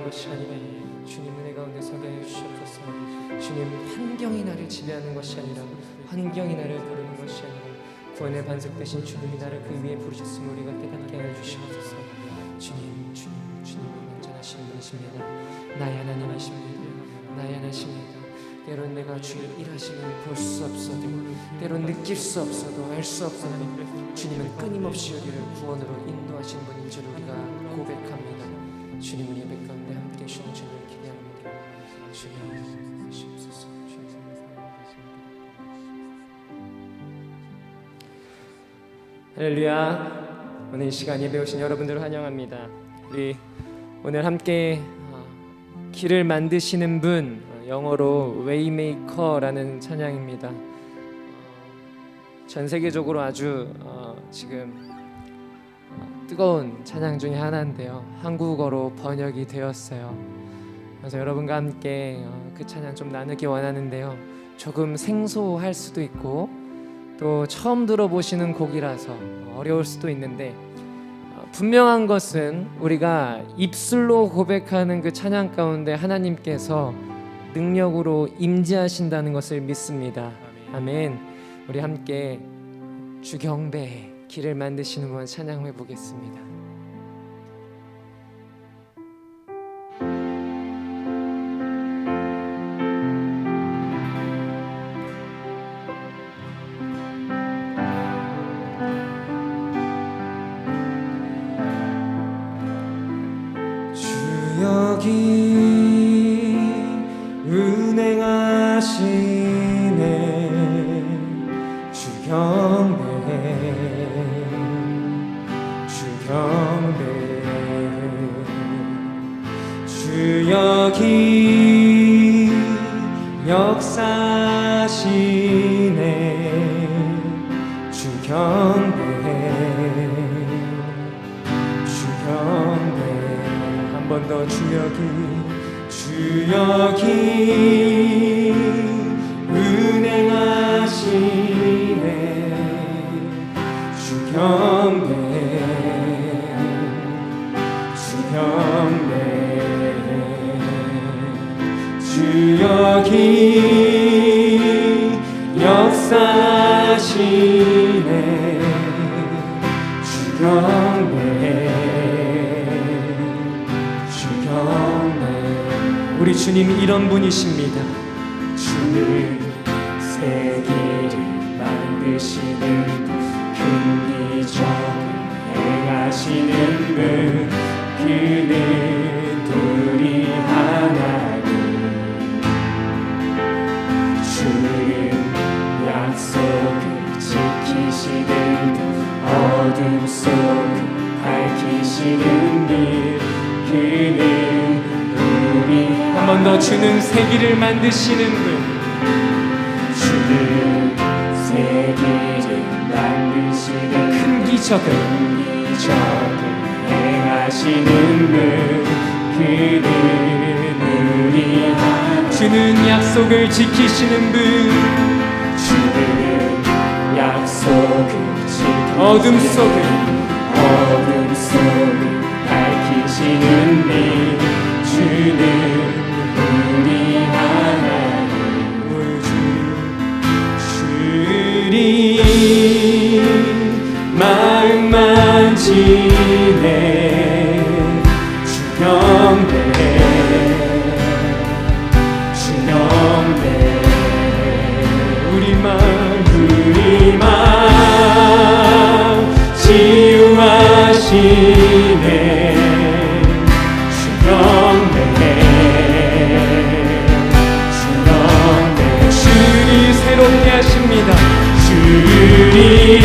것이 아니라 주님 은혜 가운데 서게 해 주시옵소서. 주님, 환경이 나를 지배하는 것이 아니라 환경이 나를 부르는 것이 아니라 구원의 반석 되신 주님이 나를 그 위에 부르셨음을 우리가 깨닫게 해 주시옵소서. 주님은 완전하신 분이십니다. 나의 하나님이십니다. 나의 하나님이십니다. 때론 내가 주의 일하심을 볼 수 없어도, 때론 느낄 수 없어도, 알 수 없어도 주님은 끊임없이 우리를 구원으로 인도하신 분인 줄 우리가 고백합니다. 주님은 예배 가운데 함께 하시는 주님을 기대합니다. 주님 하시옵소서. 할렐루야. 오늘 이 시간 예배 오신 여러분들을 환영합니다. 우리 오늘 함께 길을 만드시는 분, 영어로 웨이메이커라는 찬양입니다. 전 세계적으로 아주 지금 뜨거운 찬양 중에 하나인데요, 한국어로 번역이 되었어요. 그래서 여러분과 함께 그 찬양 좀 나누기 원하는데요, 조금 생소할 수도 있고 또 처음 들어보시는 곡이라서 어려울 수도 있는데, 분명한 것은 우리가 입술로 고백하는 그 찬양 가운데 하나님께서 능력으로 임재하신다는 것을 믿습니다. 아멘. 우리 함께 주경배, 길을 만드시는 분 찬양해 보겠습니다. 주 여기 은행하시네. 주경배 주 여기 역사하시네. 주경배 한 번 더. 주 여기 은행하시네. 주경배 주 여기 역사하시네. 주경배 우리 주님 이런 분이십니다. 주는 세계를 만드시는 큰 기적을 행하시는 분, 그는 우리 하나님. 주는 약속을 지키시는 분, 어둠 속을 밝히시는 길, 그는 한 번 더. 주는 세기를 만드시는 분, 주는 세기를 만드시는 큰 기적을 행하시는 분, 그는 우리 하나님. 주는 약속을 지키시는 분, 주는 약속을 지키시는 어둠 속을 밝히시는 길, 주는 우리 하나님. 주님 마음 만지네. 주경배 우리 마음 치유하시네. 주님 새롭게 하십니다. 주님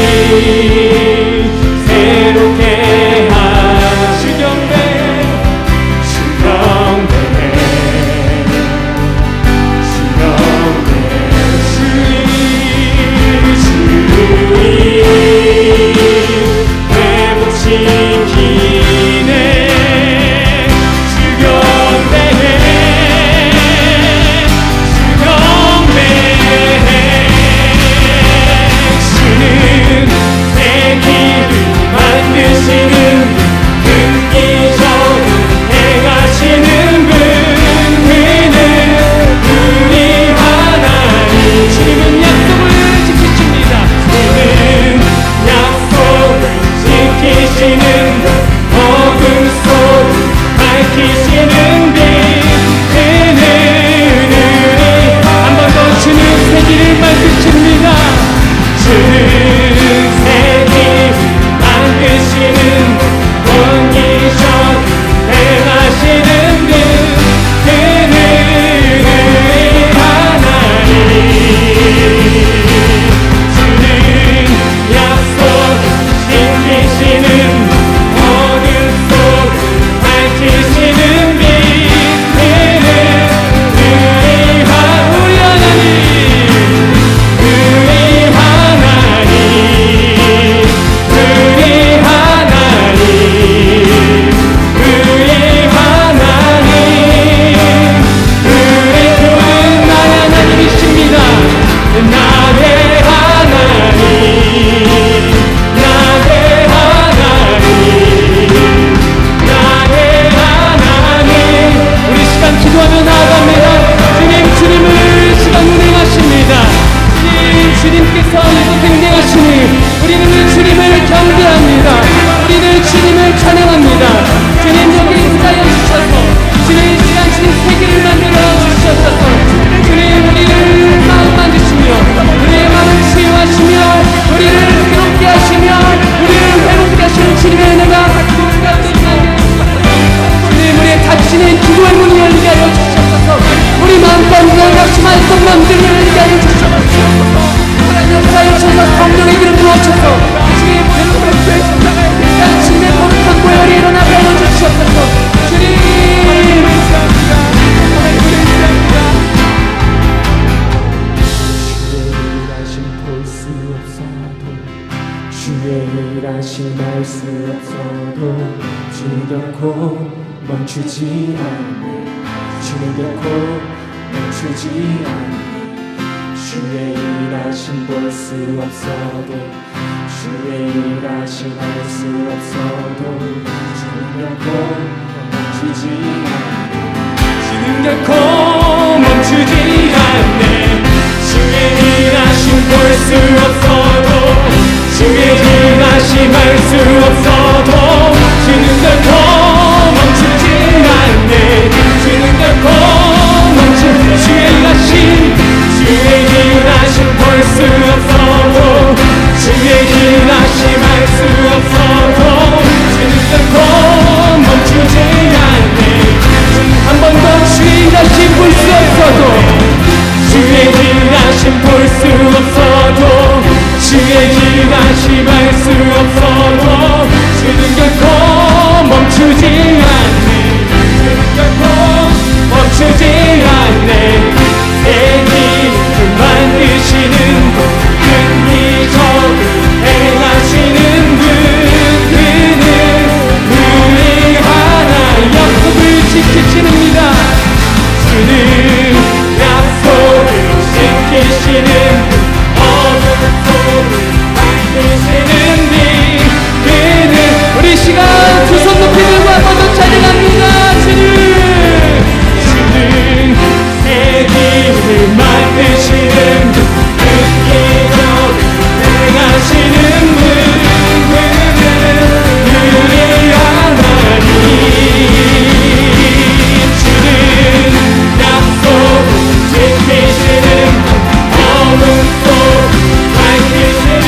새롭게 주경배 주님 말씀 맘들을 열리게 하여 주시옵소서. 하나님 역사하셔서 성령의 기름 부어주셔서 주님 그리스도의 십자가의 대가를 주님의 거룩한 보혈이 일어나게 하여 주시옵소서. 주님 주의 일하심 알 수 없어도 주님 결코 멈추지 않네. 주님 결코 멈추지 않네. 주의 일하심 볼 수 없어도 주의 일하심 알 수 없어도 주님 결코 멈추지 않네. 주님 결코 멈추지 않네. 주의 일하심 볼 수 없어도 주의 일하심 알 수 없어도 주는 결코 멈추지 않네. 주는 결코 멈추지 주의 일하심 주의 일하심 볼 수 없어도 주의 일하심 알 수 없어도 주는 결코 멈추지 않네. 한 번도 주의 일하심 볼 수 없어도 주의 일하심 볼 수 없어도 주의 일하심 알 수 없어도 주는 결코 멈추지 않네. 주는 결코 멈추지 않네. 세기를 만드시는 근기적으로 행하시는 그는 우리 하나 약속을 지키시는니다. 주는 약속을 지키시는 우리 시간 두 손 높이 들고 한 번 더 찬양합니다. 주는 세기를 만드시는 은기적 행하시는 그는 우리 하나님. 주는 약속을 지키시는 어둠 속 밝히시는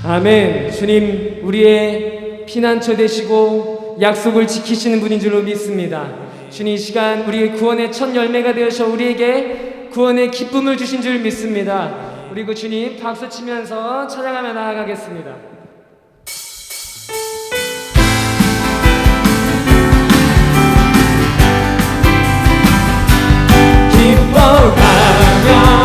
아멘. 주님 우리의 피난처 되시고 약속을 지키시는 분인 줄로 믿습니다. 주님 이 시간 우리의 구원의 첫 열매가 되어서 우리에게 구원의 기쁨을 주신 줄 믿습니다. 그리고 주님 박수 치면서 찬양하며 나아가겠습니다. 기뻐하며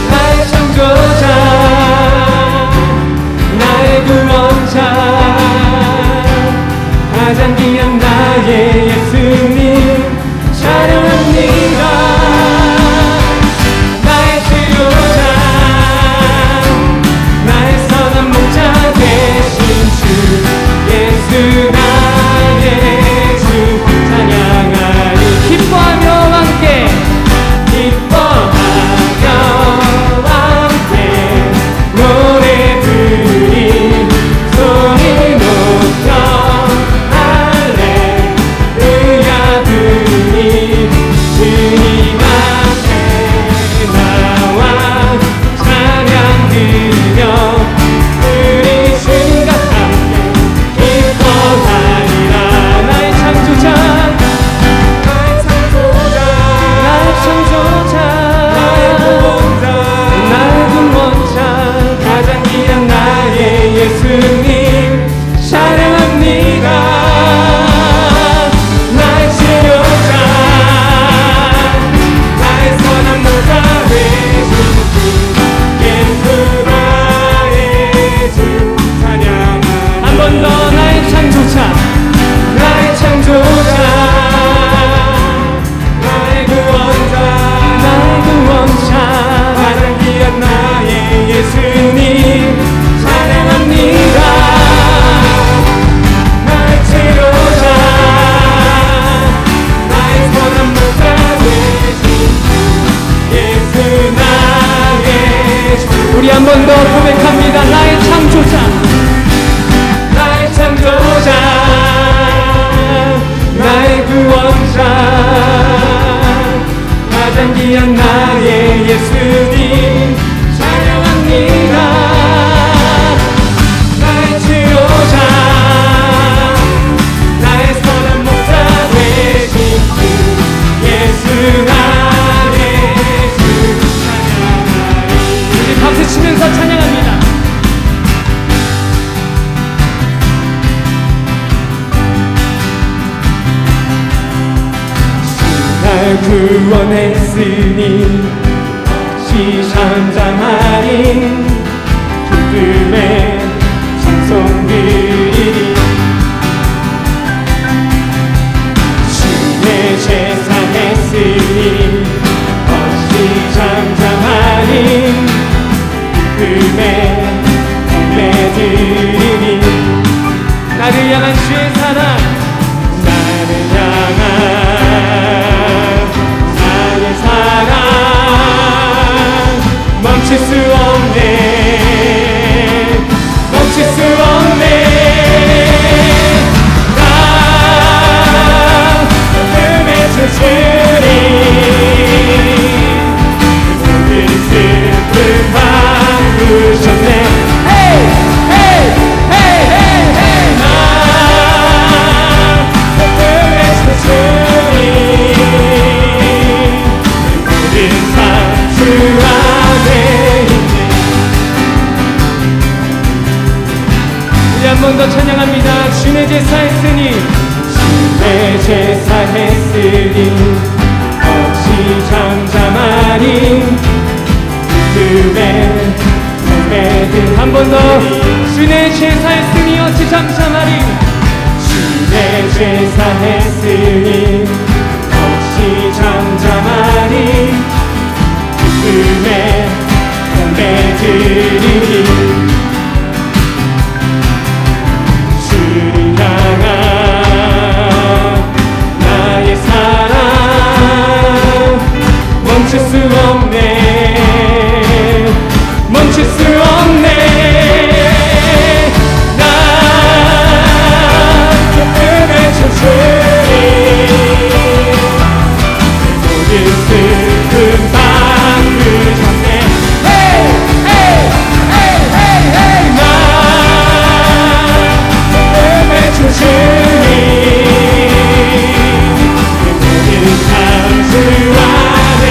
나의 창조자 구원했으니 다시 잠잠하리 기쁨의 찬송 드리리 주의 제사했으니 다시 잠잠하리 기쁨의 예배 드리니 나를 향한 주의 사랑 나를 향한 나의 사랑 멈출 수 없네 멈출 수 없네 나 꿈에 주주리 모든 슬픔 바꾸셨네 헤이 헤이 헤이 헤이 헤이 나 꿈에 주주리 모든 삶 주 안에 있네 우리 한 번 더 찬양합니다. 주의 제사했으니 주의 제사했으니 없이 잠잠하리 기쁨의 예배들 한 번 더 주의 제사했으니 어찌 잠잠하리 주의 제사했으니 없이 잠잠하리 기쁨의 예배드리니 주를 향한 나의 사랑 멈출 수 없네 멈출 수 없네 나 기쁨의 천천히 모든 슬픔 바꾸셨네 헤이 헤이 헤이 헤이 헤이 나 기쁨의 천천히 모든 삶 주 안에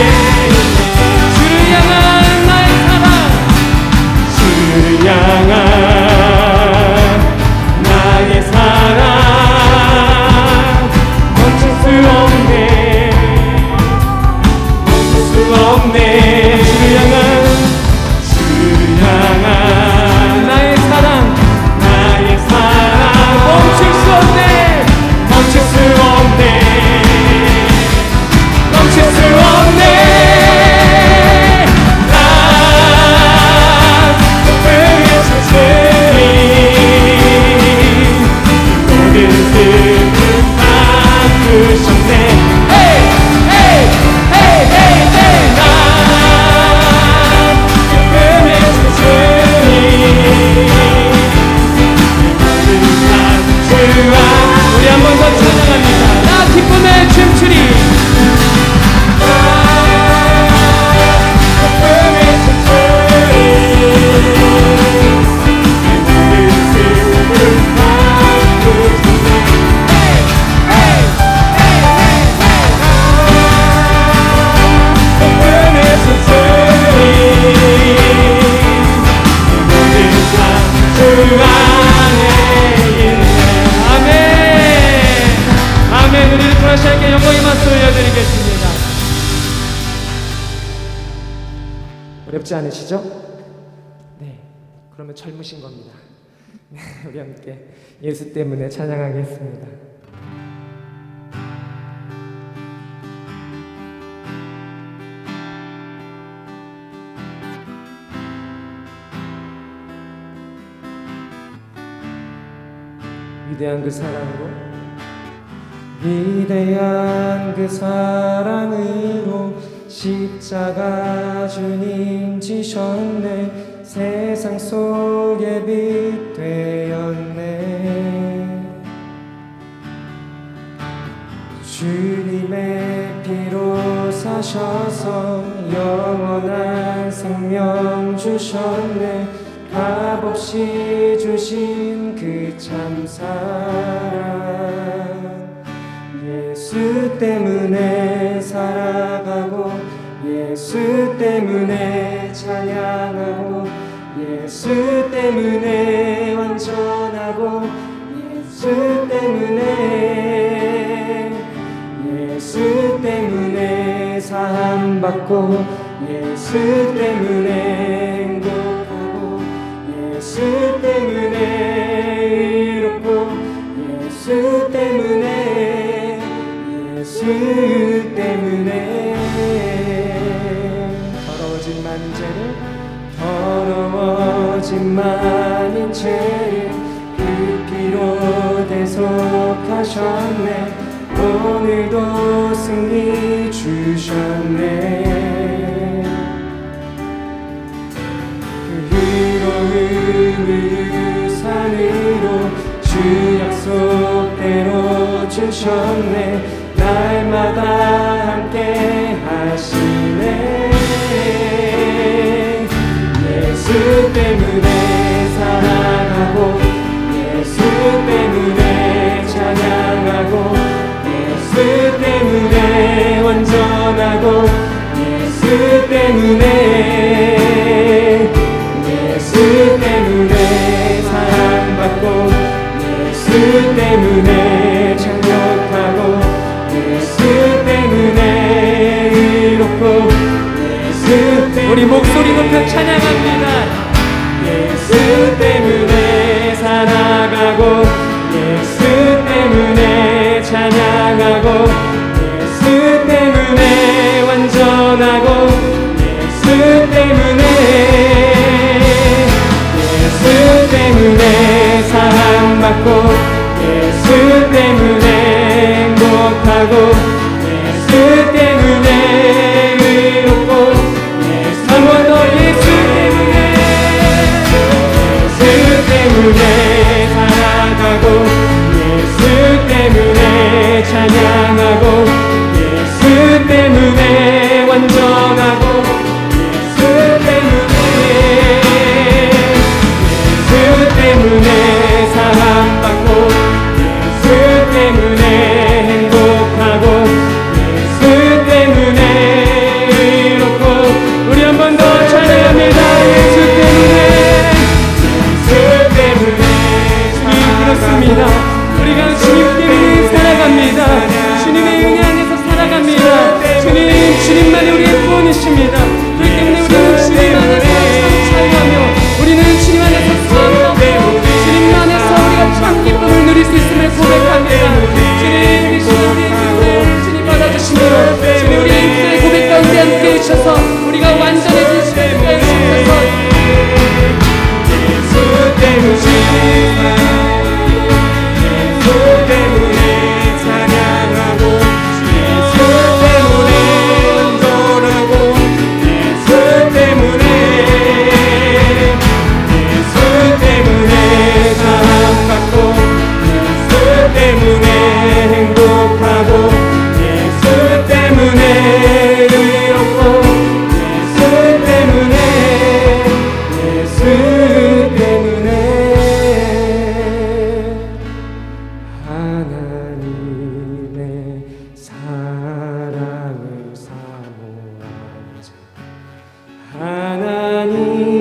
주를 향한 나의 사랑 주를 향한 나의 사랑 멈출 수 없네 멈출 수 없네 주를 향한 나의 사랑 나의 사랑 멈출 수 없네 멈출 수 없네 멈출 수 없네 나 기쁨의 천천히 모든 슬픔 바꾸셨네 헤이 헤이 헤이 헤이 헤이 나 기쁨의 천천히 모든 삶 주 안 우리 한 번 더 찬양합니다. 나 기쁨의 춤추리 아멘. 우리를 통하시 함께 영광의 말씀 올려드리겠습니다. 어렵지 않으시죠? 네, 그러면 젊으신 겁니다. 네, 우리 함께 예수 때문에 찬양하겠습니다. 위대한 그 사랑으로 위대한 그 사랑으로 십자가 주님 지셨네 세상 속에 빛 되었네 주님의 피로 사셔서 영원한 생명 주셨네 값없이 주신 그 참 사랑 예수 때문에 살아가고 예수 때문에 찬양하고 예수 때문에 완전하고 예수 때문에 살아가고 사랑받고 예수 때문에 행복하고 예수 때문에 의롭고 예수 때문에 예수 때문에 더러워진 많은 죄를 더러워진 많은 죄를 그 피로 대속하셨네. 오늘도 승리 주셨네. 그 의로움을 산으로 주 약속대로 주셨네. 날마다 함께 하시네. 예수 때문에 사랑하고 예수 때문에 찬양하고 예수 때문에 완전하고 예수 때문에 예수 때문에 사랑받고 예수 때문에 창력하고 예수 때문에 의롭고 예수 때문에 우리 목소리 높여 찬양합니다. 예수 때문에 살아가고 예수 때문에 찬양하고 예수 때문에 완전하고 예수 때문에 예수 때문에 사랑받고 예수 때문에 행복하고 예수 때문에 의롭고 한 번 더 예수 때문에 살아가고 예수 때문에 찬양하고 예수 때문에 완전하고 예수 때문에 사랑받고 예수 때문에 행복하고 예수 때문에 의롭고 우리 한 번 더 찬양합니다. 예수 때문에 그렇습니다. 우리가 주님 때문에 살아갑니다. 주님의 은혜 안에서 살아갑니다. 주님만이 우리의 구원이십니다. 그렇기 때문에 우리는 주님 안에서 참 자유하며 우리는 주님 안에서 사랑하고 주님 안에서 우리가 참 기쁨을 누릴 수 있음을 고백합니다. 주님 이 시간 우리의 기도를 주님 받아주시며 주님 우리의 입술의 고백 가운데 함께 해주셔서 우리가 완전해진 시간을 주셔서 예수 때문에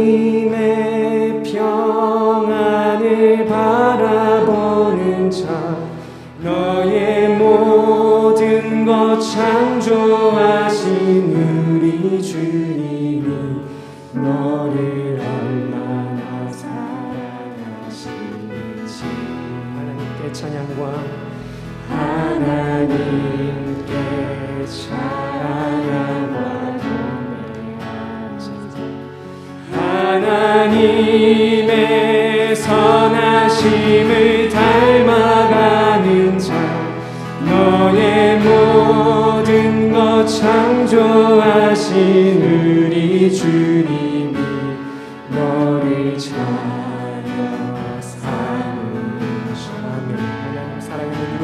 하나님의 평안을 바라보는 자 너의 모든 것 창조하신 우리 주님이 너를 얼마나 사랑하시는지 하나님께 찬양과 하나님께 찬양과 하나님의 선하심을 닮아가는 자 너의 모든 것 창조하신 우리 주님이 너를 차려 삼으셨네. 하나님 사랑의 눈으로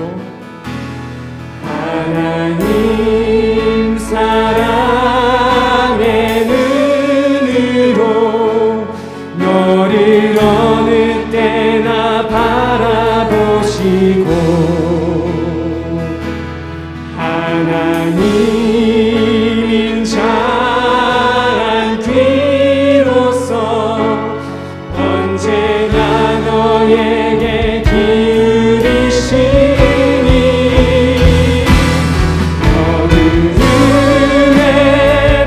하나님 사랑의 눈으로 너를 어느 때나 바라보시고 하나님인 자 뒤로서 언제나 너에게 기울이시니 어느 은혜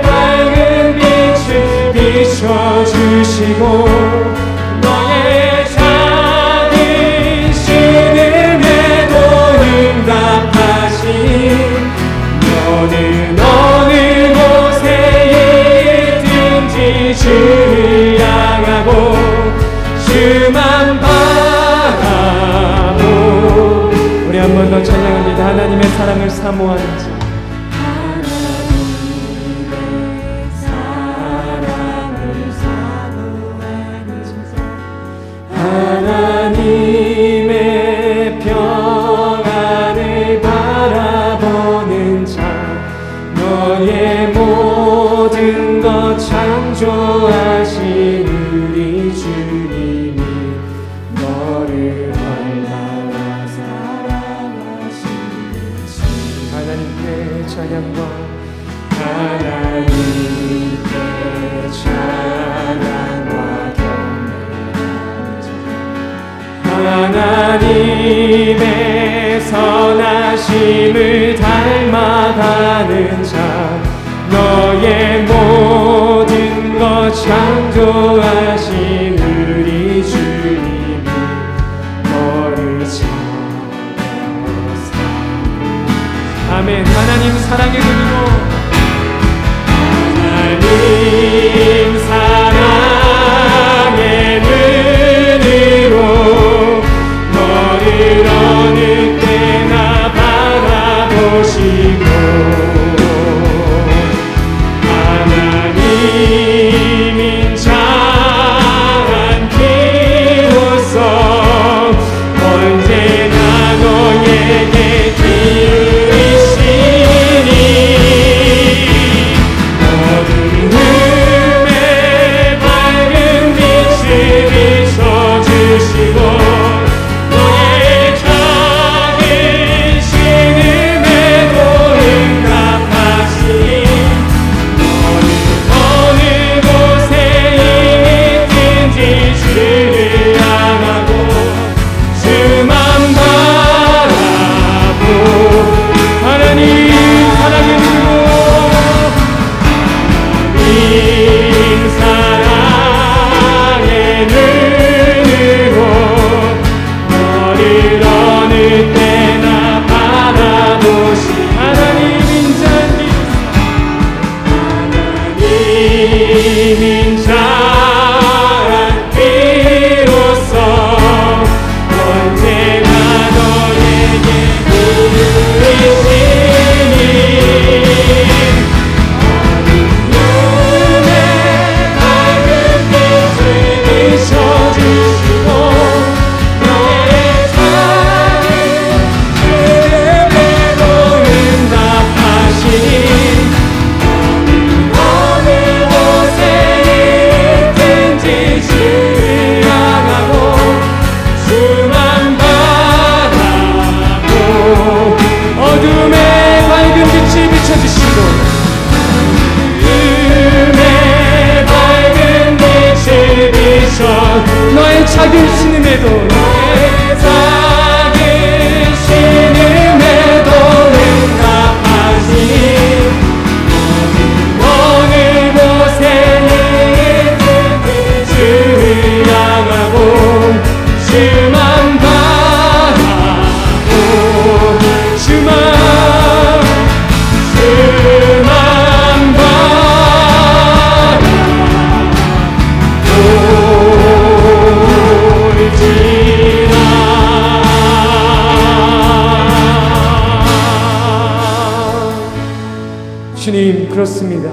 하나님의 선하심을 닮아가는 자, 너의 모든 것 창조하신 우리 주님이 너를 찾아서. 아멘. 하나님 사랑의 눈으로, 하나님 사랑의 눈으로 너를 어느 때나 바라보시고, 하나님인 자한 비로소 언제나 너에게 기울이시니 어두움에 밝은 빛을 비춰주시고 너의 작은 신음에도 응답하시니 어느 곳에 있든지 주를 향하고 주만 바라보. 하나님 사랑의 눈으로, 하나님 사랑의 눈으로 너를 어느 때나 바라보시. 하나님인 자한 비로소 언제나 너에게 부르시니 어둠에 밝은 빛을 비춰주시고 너의 작은 주름에도 응답하시니 어느 곳에 있든지 주를 향하고 주만 바라보. 어둠에 밝은 빛을 비춰주시고 어둠에 밝은 빛을 비춰 너의 작은 신음에도 너의 작은 신음에도 응답하시니 어느 곳에 있든지 주를 향하고 주만 바라보. 주만 바라볼지라. 주님, 그렇습니다.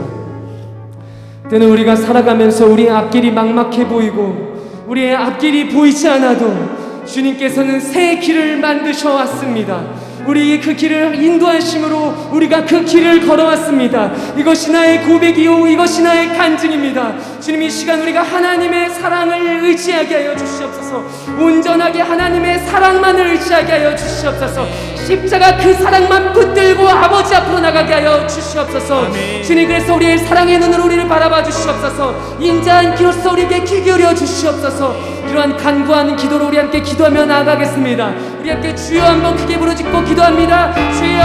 때는 우리가 살아가면서 우리의 앞길이 막막해 보이고 우리의 앞길이 보이지 않아도 주님께서는 새 길을 만드셔 왔습니다. 우리 그 길을 인도하심으로 우리가 그 길을 걸어왔습니다. 이것이 나의 고백이요 이것이 나의 간증입니다. 주님, 이 시간 우리가 하나님의 사랑을 의지하게 하여 주시옵소서. 온전하게 하나님의 사랑만을 의지하게 하여 주시옵소서. 십자가 그 사랑만 붙들고 아버지 앞으로 나가게 하여 주시옵소서. 주님, 그래서 우리의 사랑의 눈으로 우리를 바라봐 주시옵소서. 인자한 귀로서 우리에게 귀 기울여 주시옵소서. 이러한 간구하는 기도로 우리 함께 기도하며 나아가겠습니다. 우리 함께 주여 한번 크게 부르짖고 기도합니다. 주여.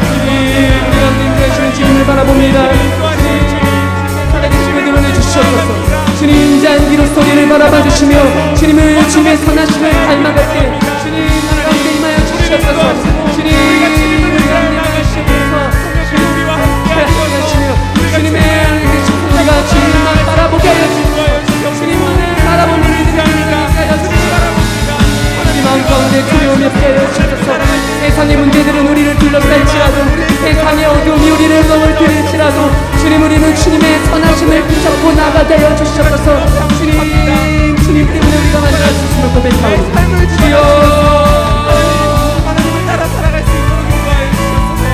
주님, 주님 주님을 바라봅니다. 살아계심을 드러내 주시옵소서. 주님, 인자한 귀로서 우리를 바라봐 주시며 주님을 주님의 선하심을 닮아가게 주님 가운데 임하여 주시옵소서. 주님 주님의 우리가 주님만 바라보게 하여 주시고 주님만을 바라보는 우리들이 하여 주시옵소서. 주님 마음 가운데 두려움이 없게 하여 주시옵소서. 세상의 문제들은 우리를 둘러쌀지라도 세상의 어두움이 우리를 넘을지라도 주님, 우리는 주님의 선하심을 붙잡고 나가게 하여 주시옵소서. 주님 때문에 우리가 만날 수 있음을 고백하옵소서. 주여, 하나님을 따라 살아갈 수 있도록 인도하여 주시옵소서.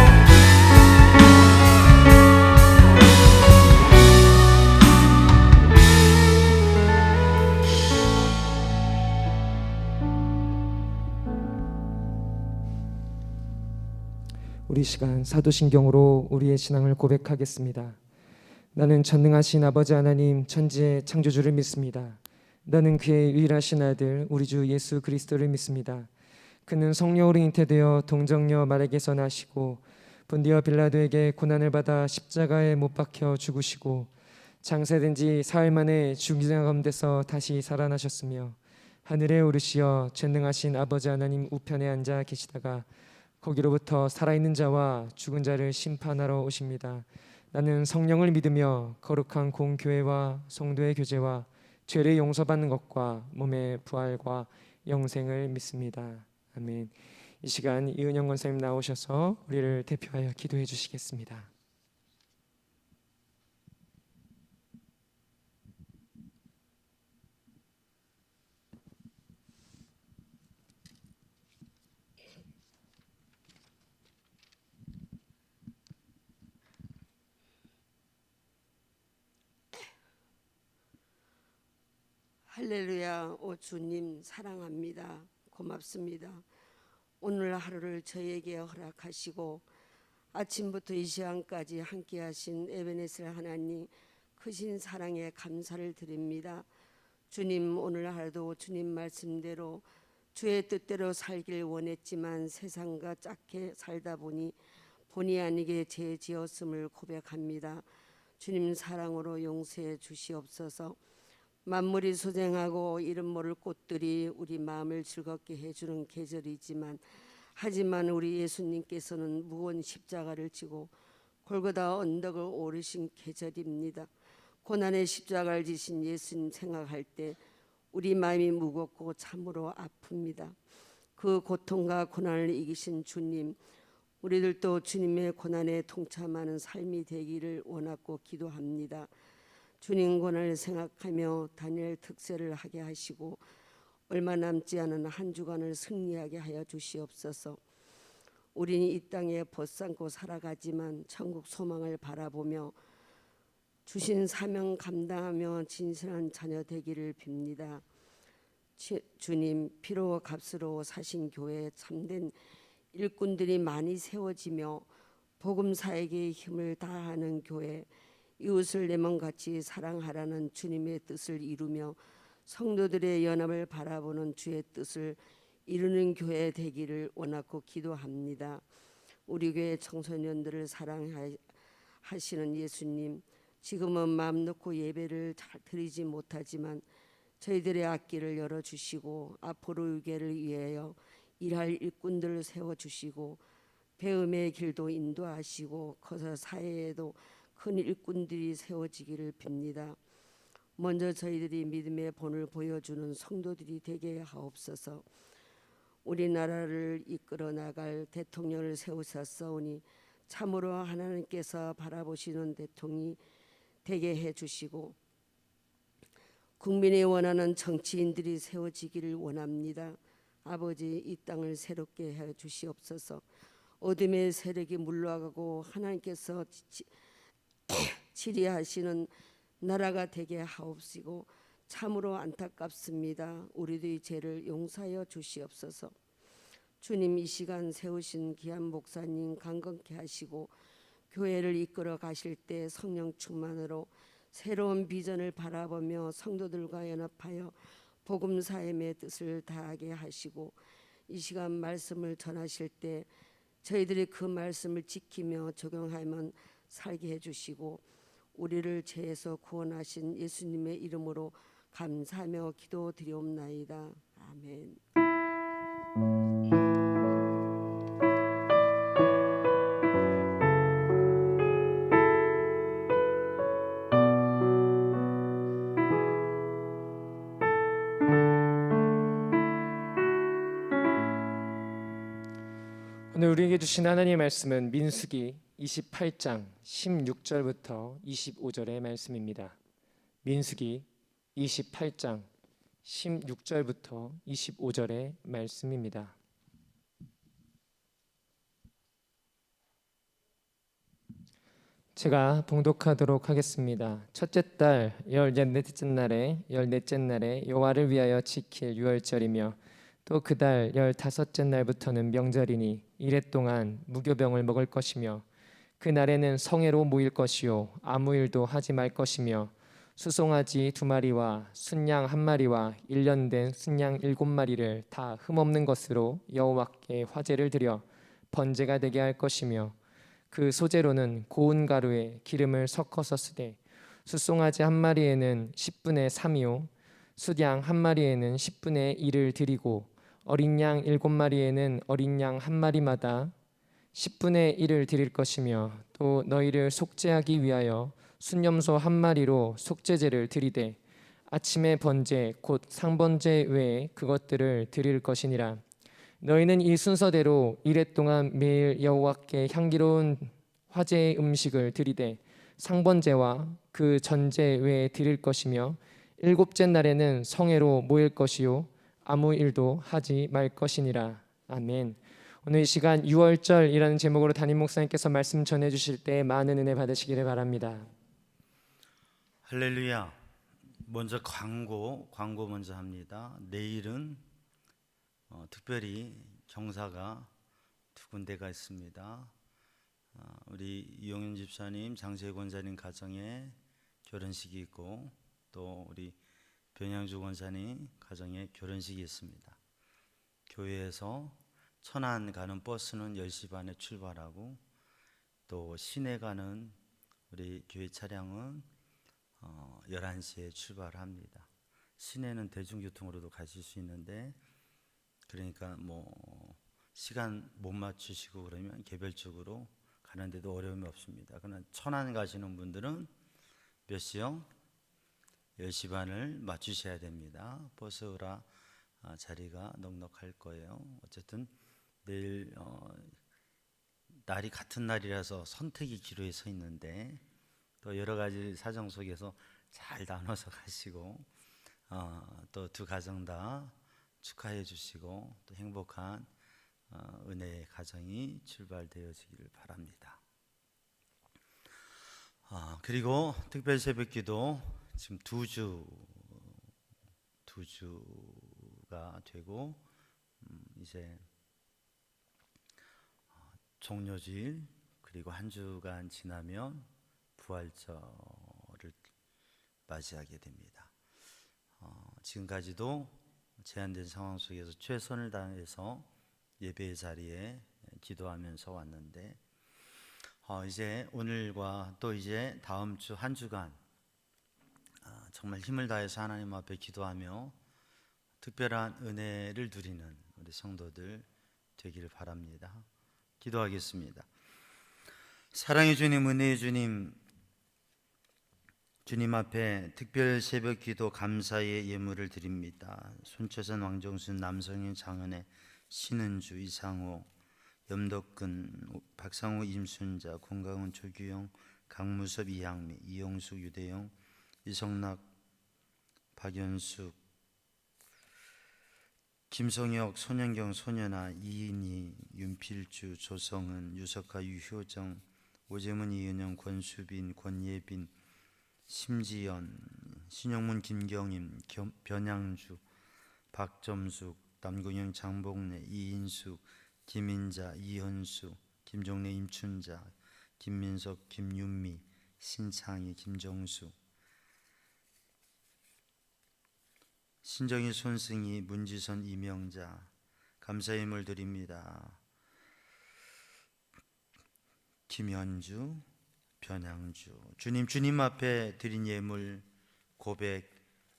우리 시간 사도신경으로 우리의 신앙을 고백하겠습니다. 나는 전능하신 아버지 하나님 천지의 창조주를 믿습니다. 나는 그의 유일하신 아들 우리 주 예수 그리스도를 믿습니다. 그는 성령으로 잉태되어 동정녀 마리아에게서 나시고 본디어 빌라도에게 고난을 받아 십자가에 못 박혀 죽으시고 장사된 지 사흘 만에 죽은 가운데서 다시 살아나셨으며 하늘에 오르시어 전능하신 아버지 하나님 우편에 앉아 계시다가 거기로부터 살아있는 자와 죽은 자를 심판하러 오십니다. 나는 성령을 믿으며 거룩한 공교회와 성도의 교제와 죄를 용서받는 것과 몸의 부활과 영생을 믿습니다. 아멘. 이 시간 이은영 권사님 나오셔서 우리를 대표하여 기도해 주시겠습니다. 할렐루야. 오 주님 사랑합니다. 고맙습니다. 오늘 하루를 저에게 허락하시고 아침부터 이 시간까지 함께하신 에베네셀 하나님 크신 사랑에 감사를 드립니다. 주님 오늘 하루도 주님 말씀대로 주의 뜻대로 살길 원했지만 세상과 짝게 살다 보니 본의 아니게 죄 지었음을 고백합니다. 주님 사랑으로 용서해 주시옵소서. 만물이 소생하고 이름 모를 꽃들이 우리 마음을 즐겁게 해주는 계절이지만 하지만 우리 예수님께서는 무거운 십자가를 지고 골고다 언덕을 오르신 계절입니다. 고난의 십자가를 지신 예수님 생각할 때 우리 마음이 무겁고 참으로 아픕니다. 그 고통과 고난을 이기신 주님, 우리들도 주님의 고난에 동참하는 삶이 되기를 원하고 기도합니다. 주님 고난을 생각하며 다니엘 특세를 하게 하시고 얼마 남지 않은 한 주간을 승리하게 하여 주시옵소서. 우리는 이 땅에 벗삼고 살아가지만 천국 소망을 바라보며 주신 사명 감당하며 진실한 자녀 되기를 빕니다. 주님 피로 값으로 사신 교회에 참된 일꾼들이 많이 세워지며 복음사에게 힘을 다하는 교회, 이웃을 내 몸같이 사랑하라는 주님의 뜻을 이루며 성도들의 연합을 바라보는 주의 뜻을 이루는 교회 되기를 원하고 기도합니다. 우리 교회 청소년들을 사랑하시는 예수님, 지금은 마음 놓고 예배를 잘 드리지 못하지만 저희들의 앞길을 열어주시고 앞으로 유계를 위하여 일할 일꾼들을 세워주시고 배움의 길도 인도하시고 거서 사회에도 큰 일꾼들이 세워지기를 빕니다. 먼저 저희들이 믿음의 본을 보여주는 성도들이 되게 하옵소서. 우리나라를 이끌어 나갈 대통령을 세우셨사오니 참으로 하나님께서 바라보시는 대통령이 되게 해주시고 국민이 원하는 정치인들이 세워지기를 원합니다. 아버지, 이 땅을 새롭게 해 주시옵소서. 어둠의 세력이 물러가고 하나님께서 치리하시는 나라가 되게 하옵시고 참으로 안타깝습니다. 우리도 이 죄를 용서하여 주시옵소서. 주님, 이 시간 세우신 귀한 목사님 강건케 하시고 교회를 이끌어 가실 때 성령 충만으로 새로운 비전을 바라보며 성도들과 연합하여 복음 사임의 뜻을 다하게 하시고 이 시간 말씀을 전하실 때 저희들이 그 말씀을 지키며 적용하면 살게 해주시고 우리를 죄에서 구원하신 예수님의 이름으로 감사하며 기도드리옵나이다. 아멘. 오늘 우리에게 주신 하나님의 말씀은 민수기 28장 16절부터 25절의 말씀입니다. 민수기 28장 16절부터 25절의 말씀입니다. 제가 봉독하도록 하겠습니다. 첫째 달 14째 날에 여호와를 위하여 지킬 유월절이며 또 그 달 15째 날부터는 명절이니 이래 동안 무교병을 먹을 것이며 그날에는 성회로 모일 것이요 아무 일도 하지 말 것이며 수송아지 2마리와 순양 1마리와 1년 된 순양 7마리를 다 흠없는 것으로 여호와께 화제를 드려 번제가 되게 할 것이며 그 소재로는 고운 가루에 기름을 섞어서 쓰되 수송아지 1마리에는 10분의 3이요 숫양 1마리에는 10분의 1을 드리고 어린 양 7마리에는 어린 양 1마리마다 10분의 1을 드릴 것이며 또 너희를 속죄하기 위하여 순염소 1마리로 속죄제를 드리되 아침에 번제 곧 상번제 외에 그것들을 드릴 것이니라. 너희는 이 순서대로 이레 동안 매일 여호와께 향기로운 화제의 음식을 드리되 상번제와 그 전제 외에 드릴 것이며 7째 날에는 성회로 모일 것이요 아무 일도 하지 말 것이니라. 아멘. 오늘 이 시간 6월절이라는 제목으로 담임 목사님께서 말씀 전해주실 때 많은 은혜 받으시기를 바랍니다. 할렐루야. 먼저 광고 먼저 합니다. 내일은 특별히 경사가 2군데가 있습니다. 우리 이용윤 집사님, 장세희 권사님 가정에 결혼식이 있고 또 우리 변양주 권사님 가정에 결혼식이 있습니다. 교회에서 천안 가는 버스는 10시 반에 출발하고 또 시내 가는 우리 교회 차량은 11시에 출발합니다. 시내는 대중교통으로도 가실 수 있는데 그러니까 뭐 시간 못 맞추시고 그러면 개별적으로 가는데도 어려움이 없습니다. 그러나 천안 가시는 분들은 몇 시요? 10시 반을 맞추셔야 됩니다. 버스라 자리가 넉넉할 거예요. 어쨌든 내일 날이 같은 날이라서 선택의 기로에 서 있는데 또 여러 가지 사정 속에서 잘 나눠서 가시고 또 두 가정 다 축하해 주시고 또 행복한 은혜의 가정이 출발되어지기를 바랍니다. 그리고 특별 새벽기도 지금 2주가 되고 이제 종료주일 그리고 한 주간 지나면 부활절을 맞이하게 됩니다. 지금까지도 제한된 상황 속에서 최선을 다해서 예배의 자리에 기도하면서 왔는데 이제 오늘과 또 이제 다음 주 한 주간 정말 힘을 다해서 하나님 앞에 기도하며 특별한 은혜를 누리는 우리 성도들 되기를 바랍니다. 기도하겠습니다. 사랑의 주님, 은혜의 주님, 주님 앞에 특별 새벽 기도 감사의 예물을 드립니다. 손초선, 왕정순, 남성현, 장은혜, 신은주, 이상호, 염덕근, 박상호, 임순자, 권강훈, 조규영, 강무섭, 이향미, 이용숙, 유대영, 이성락, 박연숙, 김성혁, 손현경, 손연아, 이인희, 윤필주, 조성은, 유석하, 유효정, 오재문, 이은영, 권수빈, 권예빈, 심지연, 신영문, 김경임, 변양주, 박점숙, 남궁영, 장복래, 이인숙, 김인자, 이현수, 김종래, 임춘자, 김민석, 김윤미, 신창희, 김정수, 신정희, 손승희, 문지선, 이명자 감사의 예물 드립니다. 김현주, 변양주, 주님 앞에 드린 예물 고백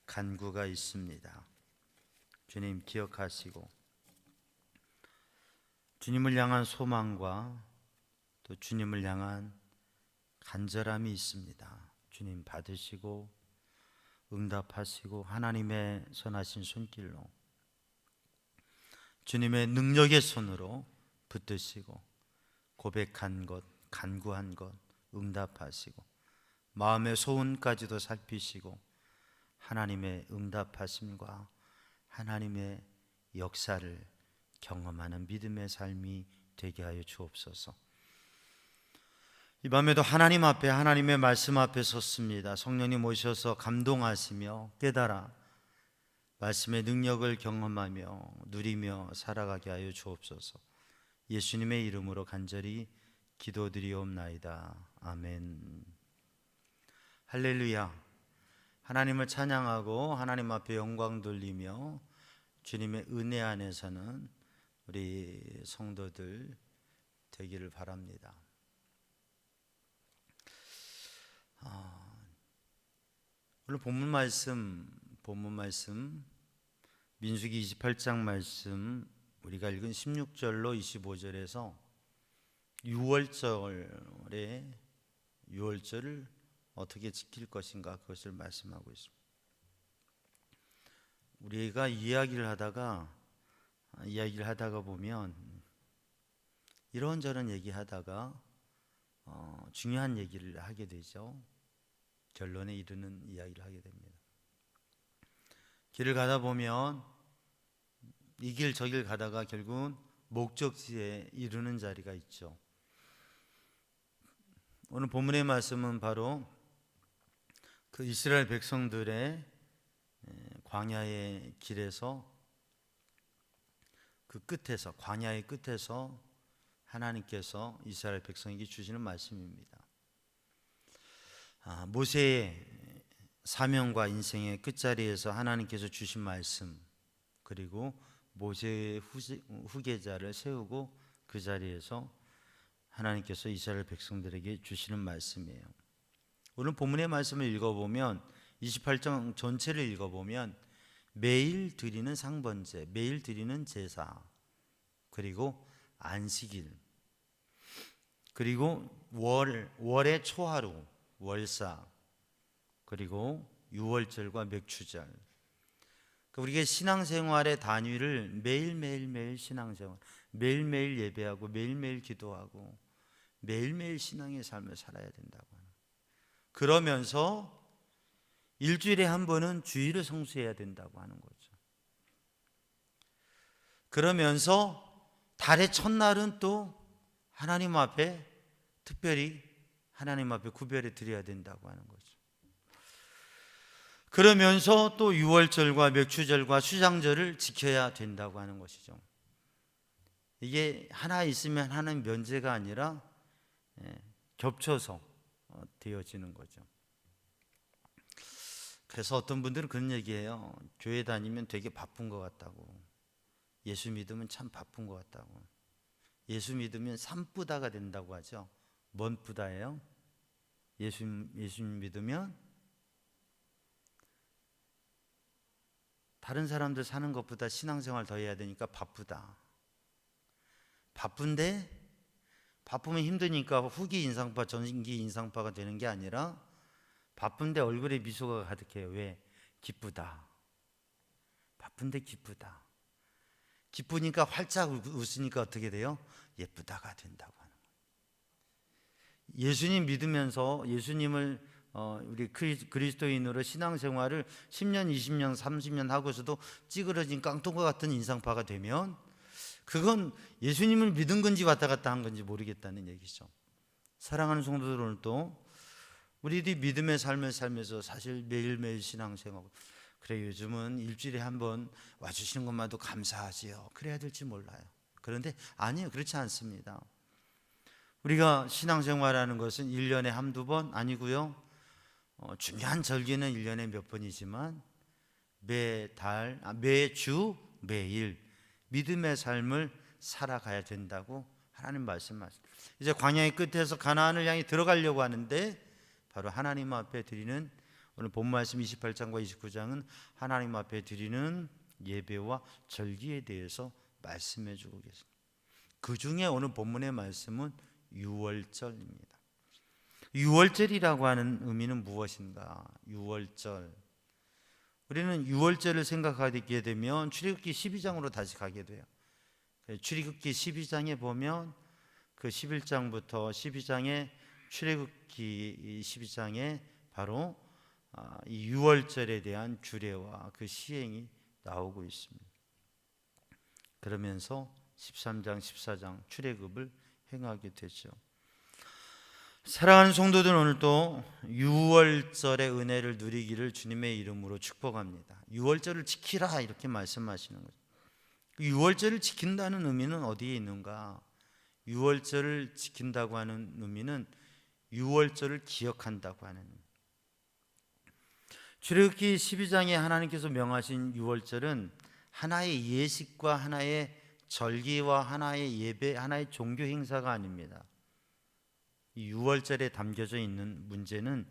간구가 있습니다. 주님 기억하시고 주님을 향한 소망과 또 주님을 향한 간절함이 있습니다. 주님 받으시고 응답하시고 하나님의 선하신 손길로 주님의 능력의 손으로 붙드시고 고백한 것, 간구한 것 응답하시고 마음의 소원까지도 살피시고 하나님의 응답하심과 하나님의 역사를 경험하는 믿음의 삶이 되게 하여 주옵소서. 이 밤에도 하나님 앞에 하나님의 말씀 앞에 섰습니다. 성령님 오셔서 감동하시며 깨달아 말씀의 능력을 경험하며 누리며 살아가게 하여 주옵소서. 예수님의 이름으로 간절히 기도드리옵나이다. 아멘. 할렐루야. 하나님을 찬양하고 하나님 앞에 영광 돌리며 주님의 은혜 안에서는 우리 성도들 되기를 바랍니다. 오늘 본문 말씀 민수기 28장 말씀 우리가 읽은 16절로 25절에서 유월절을 어떻게 지킬 것인가 그것을 말씀하고 있습니다. 우리가 이야기를 하다가 보면 이런저런 얘기하다가 중요한 얘기를 하게 되죠. 결론에 이르는 이야기를 하게 됩니다. 길을 가다 보면 이 길 저 길 가다가 결국은 목적지에 이르는 자리가 있죠. 오늘 본문의 말씀은 바로 그 이스라엘 백성들의 광야의 길에서 그 끝에서 광야의 끝에서 하나님께서 이스라엘 백성에게 주시는 말씀입니다. 모세의 사명과 인생의 끝자리에서 하나님께서 주신 말씀, 그리고 모세의 후계자를 세우고 그 자리에서 하나님께서 이스라엘 백성들에게 주시는 말씀이에요. 오늘 본문의 말씀을 읽어보면 28장 전체를 읽어보면 매일 드리는 상번제, 매일 드리는 제사, 그리고 안식일, 그리고 월의 초하루, 월사, 그리고 유월절과 맥추절. 우리가 신앙생활의 단위를 매일매일 신앙생활, 매일매일 예배하고 매일매일 기도하고 매일매일 신앙의 삶을 살아야 된다고 하는. 그러면서 일주일에 한 번은 주일을 성수해야 된다고 하는 거죠. 그러면서 달의 첫날은 또 하나님 앞에 특별히 하나님 앞에 구별해 드려야 된다고 하는 거죠. 그러면서 또 유월절과 맥추절과 수장절을 지켜야 된다고 하는 것이죠. 이게 하나 있으면 하나는 면제가 아니라 겹쳐서 되어지는 거죠. 그래서 어떤 분들은 그런 얘기해요. 교회 다니면 되게 바쁜 것 같다고. 예수 믿으면 참 바쁜 것 같다고. 예수 믿으면 산부다가 된다고 하죠. 뭔 부다예요? 예수 믿으면 다른 사람들 사는 것보다 신앙생활 더 해야 되니까 바쁘다. 바쁜데 바쁘면 힘드니까 후기 인상파, 전기 인상파가 되는 게 아니라 바쁜데 얼굴에 미소가 가득해요. 왜? 기쁘다. 바쁜데 기쁘다. 기쁘니까 활짝 웃으니까 어떻게 돼요? 예쁘다가 된다고 하는 거예요. 예수님 믿으면서 예수님을 우리 그리스도인으로 신앙생활을 10년, 20년, 30년 하고서도 찌그러진 깡통과 같은 인상파가 되면 그건 예수님을 믿은 건지 왔다 갔다 한 건지 모르겠다는 얘기죠. 사랑하는 성도들, 오늘도 우리들이 믿음의 삶을 살면서 사실 매일매일 신앙생활, 그래 요즘은 일주일에 한 번 와주시는 것만도 감사하지요. 그래야 될지 몰라요. 그런데 아니에요. 그렇지 않습니다. 우리가 신앙생활하는 것은 1년에 한두 번 아니고요. 중요한 절기는 1년에 몇 번이지만 매주, 매일 믿음의 삶을 살아가야 된다고 하나님 말씀하십니다. 이제 광야의 끝에서 가나안을 향해 들어가려고 하는데 바로 하나님 앞에 드리는, 오늘 본 말씀 28장과 29장은 하나님 앞에 드리는 예배와 절기에 대해서 말씀해 주고 계십니다. 그 중에 오늘 본문의 말씀은 유월절입니다. 유월절이라고 하는 의미는 무엇인가? 유월절. 우리는 유월절을 생각하게 되면 출애굽기 12장으로 다시 가게 돼요. 출애굽기 12장에 보면 그 11장부터 12장에 출애굽기 12장에 바로 이 유월절에 대한 규례와 그 시행이 나오고 있습니다. 그러면서 13장, 14장 출애굽을 행하게 되죠. 사랑하는 성도들, 오늘도 유월절의 은혜를 누리기를 주님의 이름으로 축복합니다. 유월절을 지키라 이렇게 말씀하시는 거죠. 유월절을 지킨다는 의미는 어디에 있는가? 유월절을 지킨다고 하는 의미는 유월절을 기억한다고 하는 의미. 출애굽기 12장에 하나님께서 명하신 유월절은 하나의 예식과 하나의 절기와 하나의 예배, 하나의 종교 행사가 아닙니다. 이 유월절에 담겨져 있는 문제는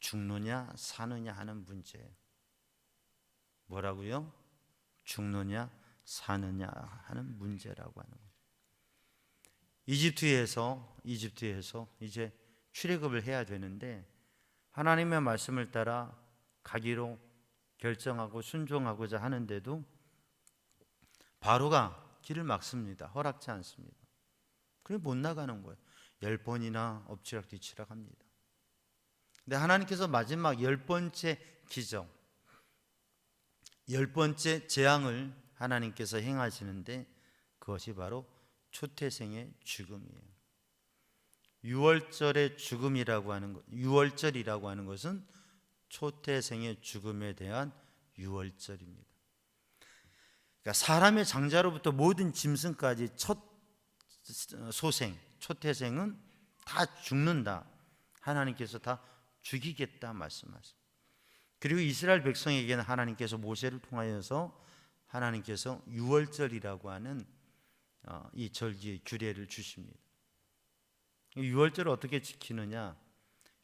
죽느냐 사느냐 하는 문제예요. 뭐라고요? 죽느냐 사느냐 하는 문제라고 하는 거예요. 이집트에서 이제 출애굽을 해야 되는데 하나님의 말씀을 따라 가기로 결정하고 순종하고자 하는데도 바로가 길을 막습니다. 허락지 않습니다. 그래 못 나가는 거예요. 10번이나 엎치락뒤치락 합니다. 근데 하나님께서 마지막 10번째 기적, 10번째 재앙을 하나님께서 행하시는데 그것이 바로 초태생의 죽음이에요. 유월절의 죽음이라고 하는 것, 유월절이라고 하는 것은 초태생의 죽음에 대한 유월절입니다. 그러니까 사람의 장자로부터 모든 짐승까지 첫 소생, 초태생은 다 죽는다. 하나님께서 다 죽이겠다 말씀하십니다. 그리고 이스라엘 백성에게는 하나님께서 모세를 통하여서 하나님께서 유월절이라고 하는 이 절기의 규례를 주십니다. 유월절을 어떻게 지키느냐?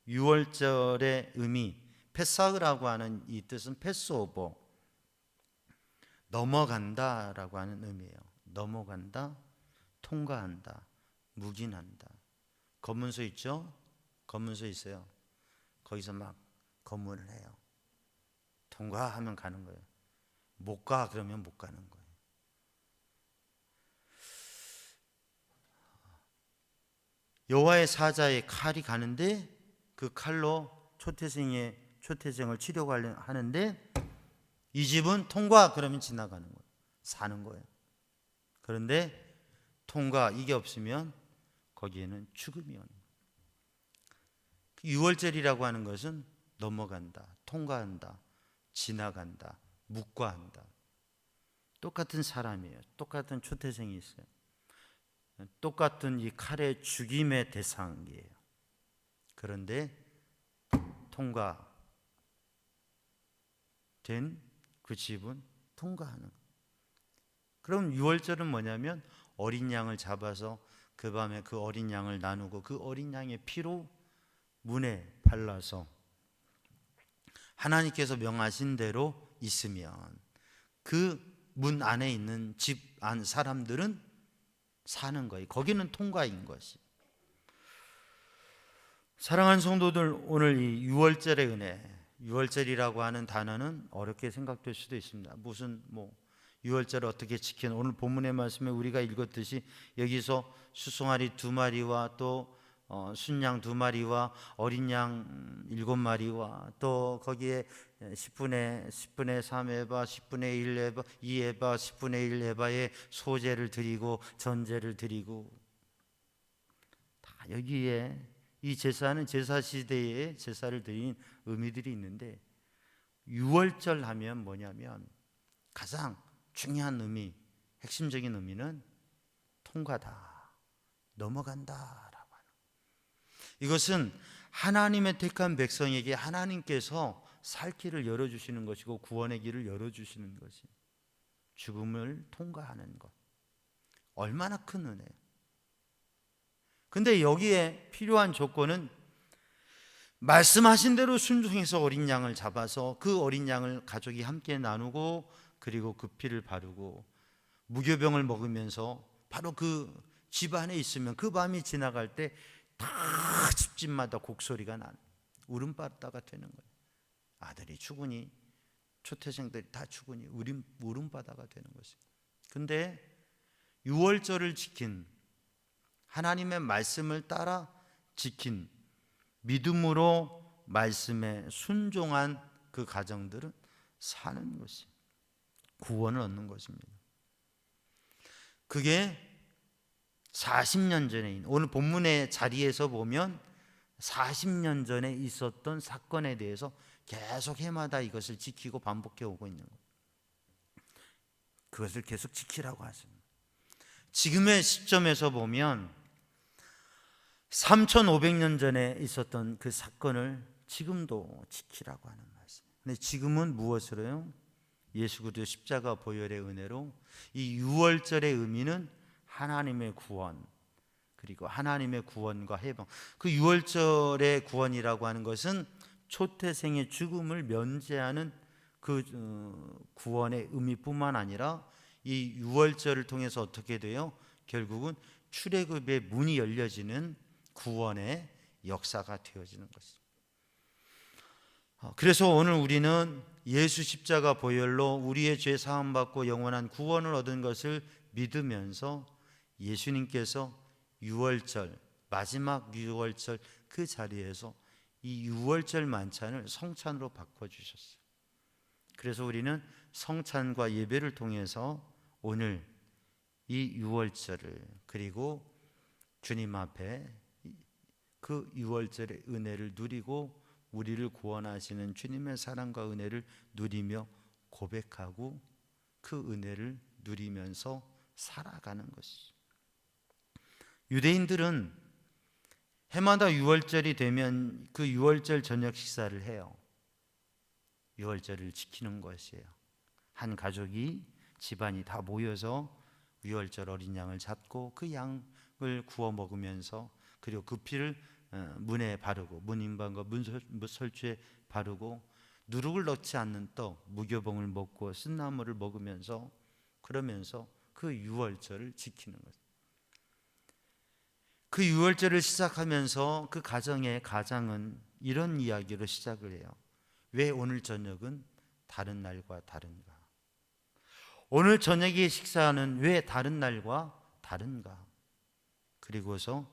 유월절의 의미, 패사흐라고 하는 이 뜻은 패스오버, 넘어간다라고 하는 의미예요. 넘어간다, 통과한다, 묵인한다. 검문소 있죠? 검문소 있어요. 거기서 막 검문을 해요. 통과하면 가는 거예요. 못 가 그러면 못 가는 거예요. 여호와의 사자의 칼이 가는데 그 칼로 초태생을 치려고 하는데 이 집은 통과 그러면 지나가는 거예요. 사는 거예요. 그런데 통과 이게 없으면 거기에는 죽음이 오는 거예요. 유월절이라고 하는 것은 넘어간다, 통과한다, 지나간다, 묵과한다. 똑같은 사람이에요. 똑같은 초태생이 있어요. 똑같은 이 칼의 죽임의 대상이에요. 그런데 통과된 그 집은 통과하는 거예요. 그럼 유월절은 뭐냐면 어린 양을 잡아서 그 밤에 그 어린 양을 나누고 그 어린 양의 피로 문에 발라서 하나님께서 명하신 대로 있으면 그 문 안에 있는 집 안 사람들은 사는 거예요. 거기는 통과인 것이. 사랑하는 성도들, 오늘 이 유월절의 은혜, 유월절이라고 하는 단어는 어렵게 생각될 수도 있습니다. 무슨 유월절을 어떻게 지키는, 오늘 본문의 말씀에 우리가 읽었듯이 여기서 수송아리 2마리와 또 순양 2마리와 어린 양 7마리와 또 거기에 10분의 3에바, 10분의 1에바, 2에바, 10분의 1에바의 소제를 드리고 전제를 드리고, 다 여기에 이 제사는 제사 시대에 제사를 드린 의미들이 있는데, 유월절 하면 뭐냐면 가장 중요한 의미, 핵심적인 의미는 통과다, 넘어간다. 이것은 하나님의 택한 백성에게 하나님께서 살 길을 열어주시는 것이고 구원의 길을 열어주시는 것이, 죽음을 통과하는 것, 얼마나 큰 은혜예요. 근데 여기에 필요한 조건은 말씀하신 대로 순종해서 어린 양을 잡아서 그 어린 양을 가족이 함께 나누고 그리고 그 피를 바르고 무교병을 먹으면서 바로 그 집 안에 있으면 그 밤이 지나갈 때 다 집집마다 곡소리가 나는, 울음바다가 되는 거예요. 아들이 죽으니, 초태생들이 다 죽으니 울음바다가 되는 것이에요. 근데 유월절을 지킨, 하나님의 말씀을 따라 지킨, 믿음으로 말씀에 순종한 그 가정들은 사는 것이, 구원을 얻는 것입니다. 그게 40년 전에, 오늘 본문의 자리에서 보면 40년 전에 있었던 사건에 대해서 계속 해마다 이것을 지키고 반복해 오고 있는 거예요. 그것을 계속 지키라고 하십니다. 지금의 시점에서 보면 3,500년 전에 있었던 그 사건을 지금도 지키라고 하는 말씀. 근데 지금은 무엇으로요? 예수 그리스도 십자가 보혈의 은혜로 이 유월절의 의미는 하나님의 구원, 그리고 하나님의 구원과 해방. 그 유월절의 구원이라고 하는 것은 초태생의 죽음을 면제하는 그 구원의 의미뿐만 아니라 이 유월절을 통해서 어떻게 돼요? 결국은 출애굽의 문이 열려지는 구원의 역사가 되어지는 것입니다. 그래서 오늘 우리는 예수 십자가 보혈로 우리의 죄 사함 받고 영원한 구원을 얻은 것을 믿으면서 예수님께서 유월절, 마지막 유월절 그 자리에서 이 유월절 만찬을 성찬으로 바꿔주셨어요. 그래서 우리는 성찬과 예배를 통해서 오늘 이 유월절을, 그리고 주님 앞에 그 유월절의 은혜를 누리고 우리를 구원하시는 주님의 사랑과 은혜를 누리며 고백하고 그 은혜를 누리면서 살아가는 것이죠. 유대인들은 해마다 유월절이 되면 그 유월절 저녁 식사를 해요. 유월절을 지키는 것이에요. 한 가족이, 집안이 다 모여서 유월절 어린 양을 잡고 그 양을 구워 먹으면서, 그리고 그 피를 문에 바르고 문인방과 문설주에 바르고 누룩을 넣지 않는 떡, 무교봉을 먹고 쓴나물을 먹으면서, 그러면서 그 유월절을 지키는 거죠. 그 유월절을 시작하면서 그 가장은 이런 이야기로 시작을 해요. 왜 오늘 저녁은 다른 날과 다른가? 오늘 저녁의 식사는 왜 다른 날과 다른가? 그리고서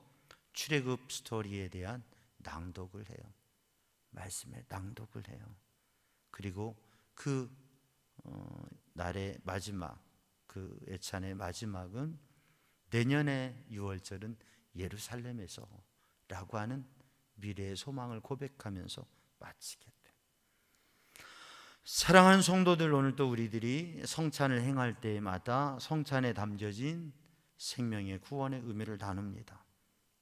출애굽 스토리에 대한 낭독을 해요. 말씀에 낭독을 해요. 그리고 그 날의 마지막, 그 예찬의 마지막은 내년의 유월절은 예루살렘에서 라고 하는 미래의 소망을 고백하면서 마치게 돼요. 사랑하는 성도들, 오늘도 우리들이 성찬을 행할 때마다 성찬에 담겨진 생명의 구원의 의미를 나눕니다.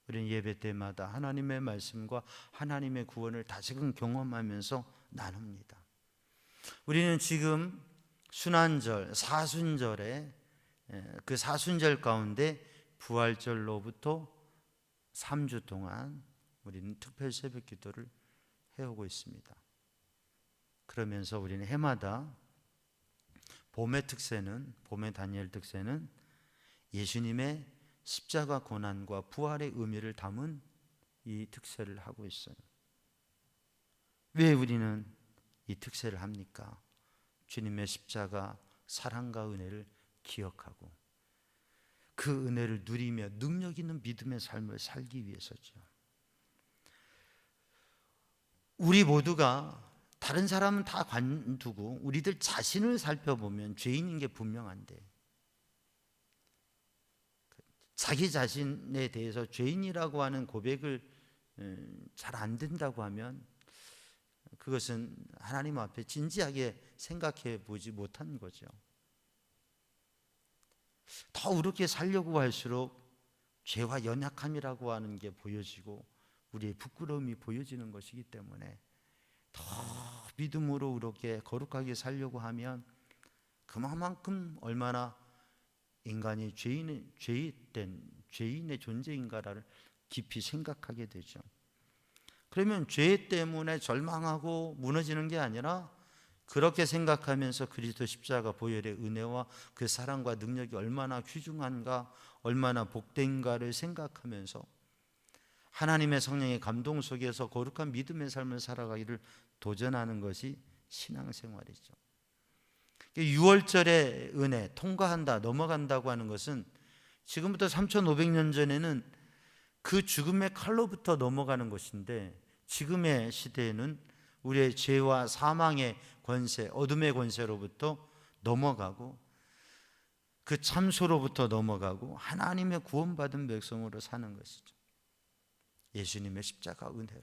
우리는 예배 때마다 하나님의 말씀과 하나님의 구원을 다시금 경험하면서 나눕니다. 우리는 지금 순환절, 사순절에 그 사순절 가운데 부활절로부터 3주 동안 우리는 특별 새벽 기도를 해오고 있습니다. 그러면서 우리는 해마다 봄의 다니엘 특세는 예수님의 십자가 고난과 부활의 의미를 담은 이 특세를 하고 있어요. 왜 우리는 이 특세를 합니까? 주님의 십자가 사랑과 은혜를 기억하고 그 은혜를 누리며 능력 있는 믿음의 삶을 살기 위해서죠. 우리 모두가, 다른 사람은 다 관두고 우리들 자신을 살펴보면 죄인인 게 분명한데, 자기 자신에 대해서 죄인이라고 하는 고백을 잘 안 된다고 하면 그것은 하나님 앞에 진지하게 생각해 보지 못한 거죠. 더 그렇게 살려고 할수록 죄와 연약함이라고 하는 게 보여지고 우리의 부끄러움이 보여지는 것이기 때문에 더 믿음으로 그렇게 거룩하게 살려고 하면 그만큼 얼마나 인간이 죄인의 존재인가를 깊이 생각하게 되죠. 그러면 죄 때문에 절망하고 무너지는 게 아니라 그렇게 생각하면서 그리스도 십자가 보혈의 은혜와 그 사랑과 능력이 얼마나 귀중한가, 얼마나 복된가를 생각하면서 하나님의 성령의 감동 속에서 거룩한 믿음의 삶을 살아가기를 도전하는 것이 신앙생활이죠. 6월절의 은혜, 통과한다, 넘어간다고 하는 것은 지금부터 3,500년 전에는 그 죽음의 칼로부터 넘어가는 것인데, 지금의 시대에는 우리의 죄와 사망의 권세, 어둠의 권세로부터 넘어가고 그 참소로부터 넘어가고 하나님의 구원받은 백성으로 사는 것이죠. 예수님의 십자가 은혜로.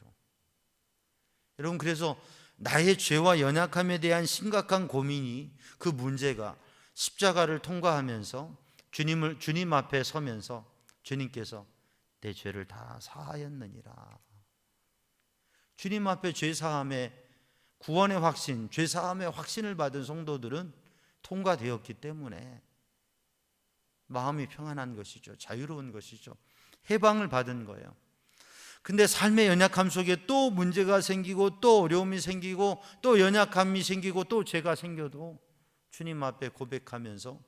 여러분, 그래서 나의 죄와 연약함에 대한 심각한 고민이, 그 문제가 십자가를 통과하면서 주님 앞에 서면서 주님께서 내 죄를 다 사하였느니라. 주님 앞에 죄사함의 구원의 확신, 죄사함의 확신을 받은 성도들은 통과되었기 때문에 마음이 평안한 것이죠. 자유로운 것이죠. 해방을 받은 거예요. 근데 삶의 연약함 속에 또 문제가 생기고 또 어려움이 생기고 또 연약함이 생기고 또 죄가 생겨도 주님 앞에 고백하면서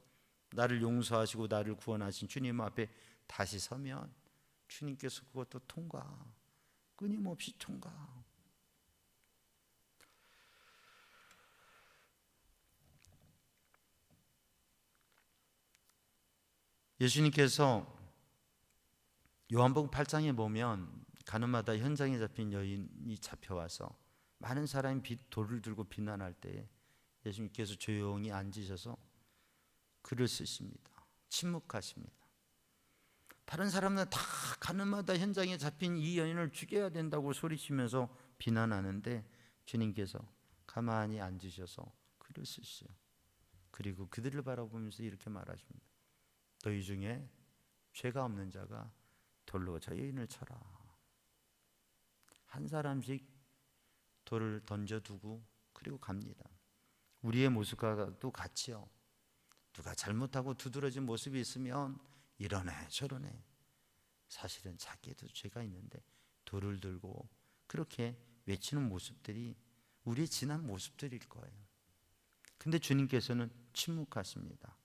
나를 용서하시고 나를 구원하신 주님 앞에 다시 서면 주님께서 그것도 통과, 끊임없이 통과. 예수님께서 요한복음 8장에 보면 가늠하다 현장에 잡힌 여인이 잡혀와서 많은 사람이 돌을 들고 비난할 때 예수님께서 조용히 앉으셔서 글을 쓰십니다. 침묵하십니다. 다른 사람들은 다 가늠하다 현장에 잡힌 이 여인을 죽여야 된다고 소리치면서 비난하는데 주님께서 가만히 앉으셔서 글을 쓰시죠. 그리고 그들을 바라보면서 이렇게 말하십니다. 너희 중에 죄가 없는 자가 돌로 저 여인을 쳐라. 한 사람씩 돌을 던져두고 그리고 갑니다. 우리의 모습과도 같이요. 누가 잘못하고 두드러진 모습이 있으면 이러네 저러네. 사실은 자기에도 죄가 있는데 돌을 들고 그렇게 외치는 모습들이 우리의 지난 모습들일 거예요. 근데 주님께서는 침묵하십니다.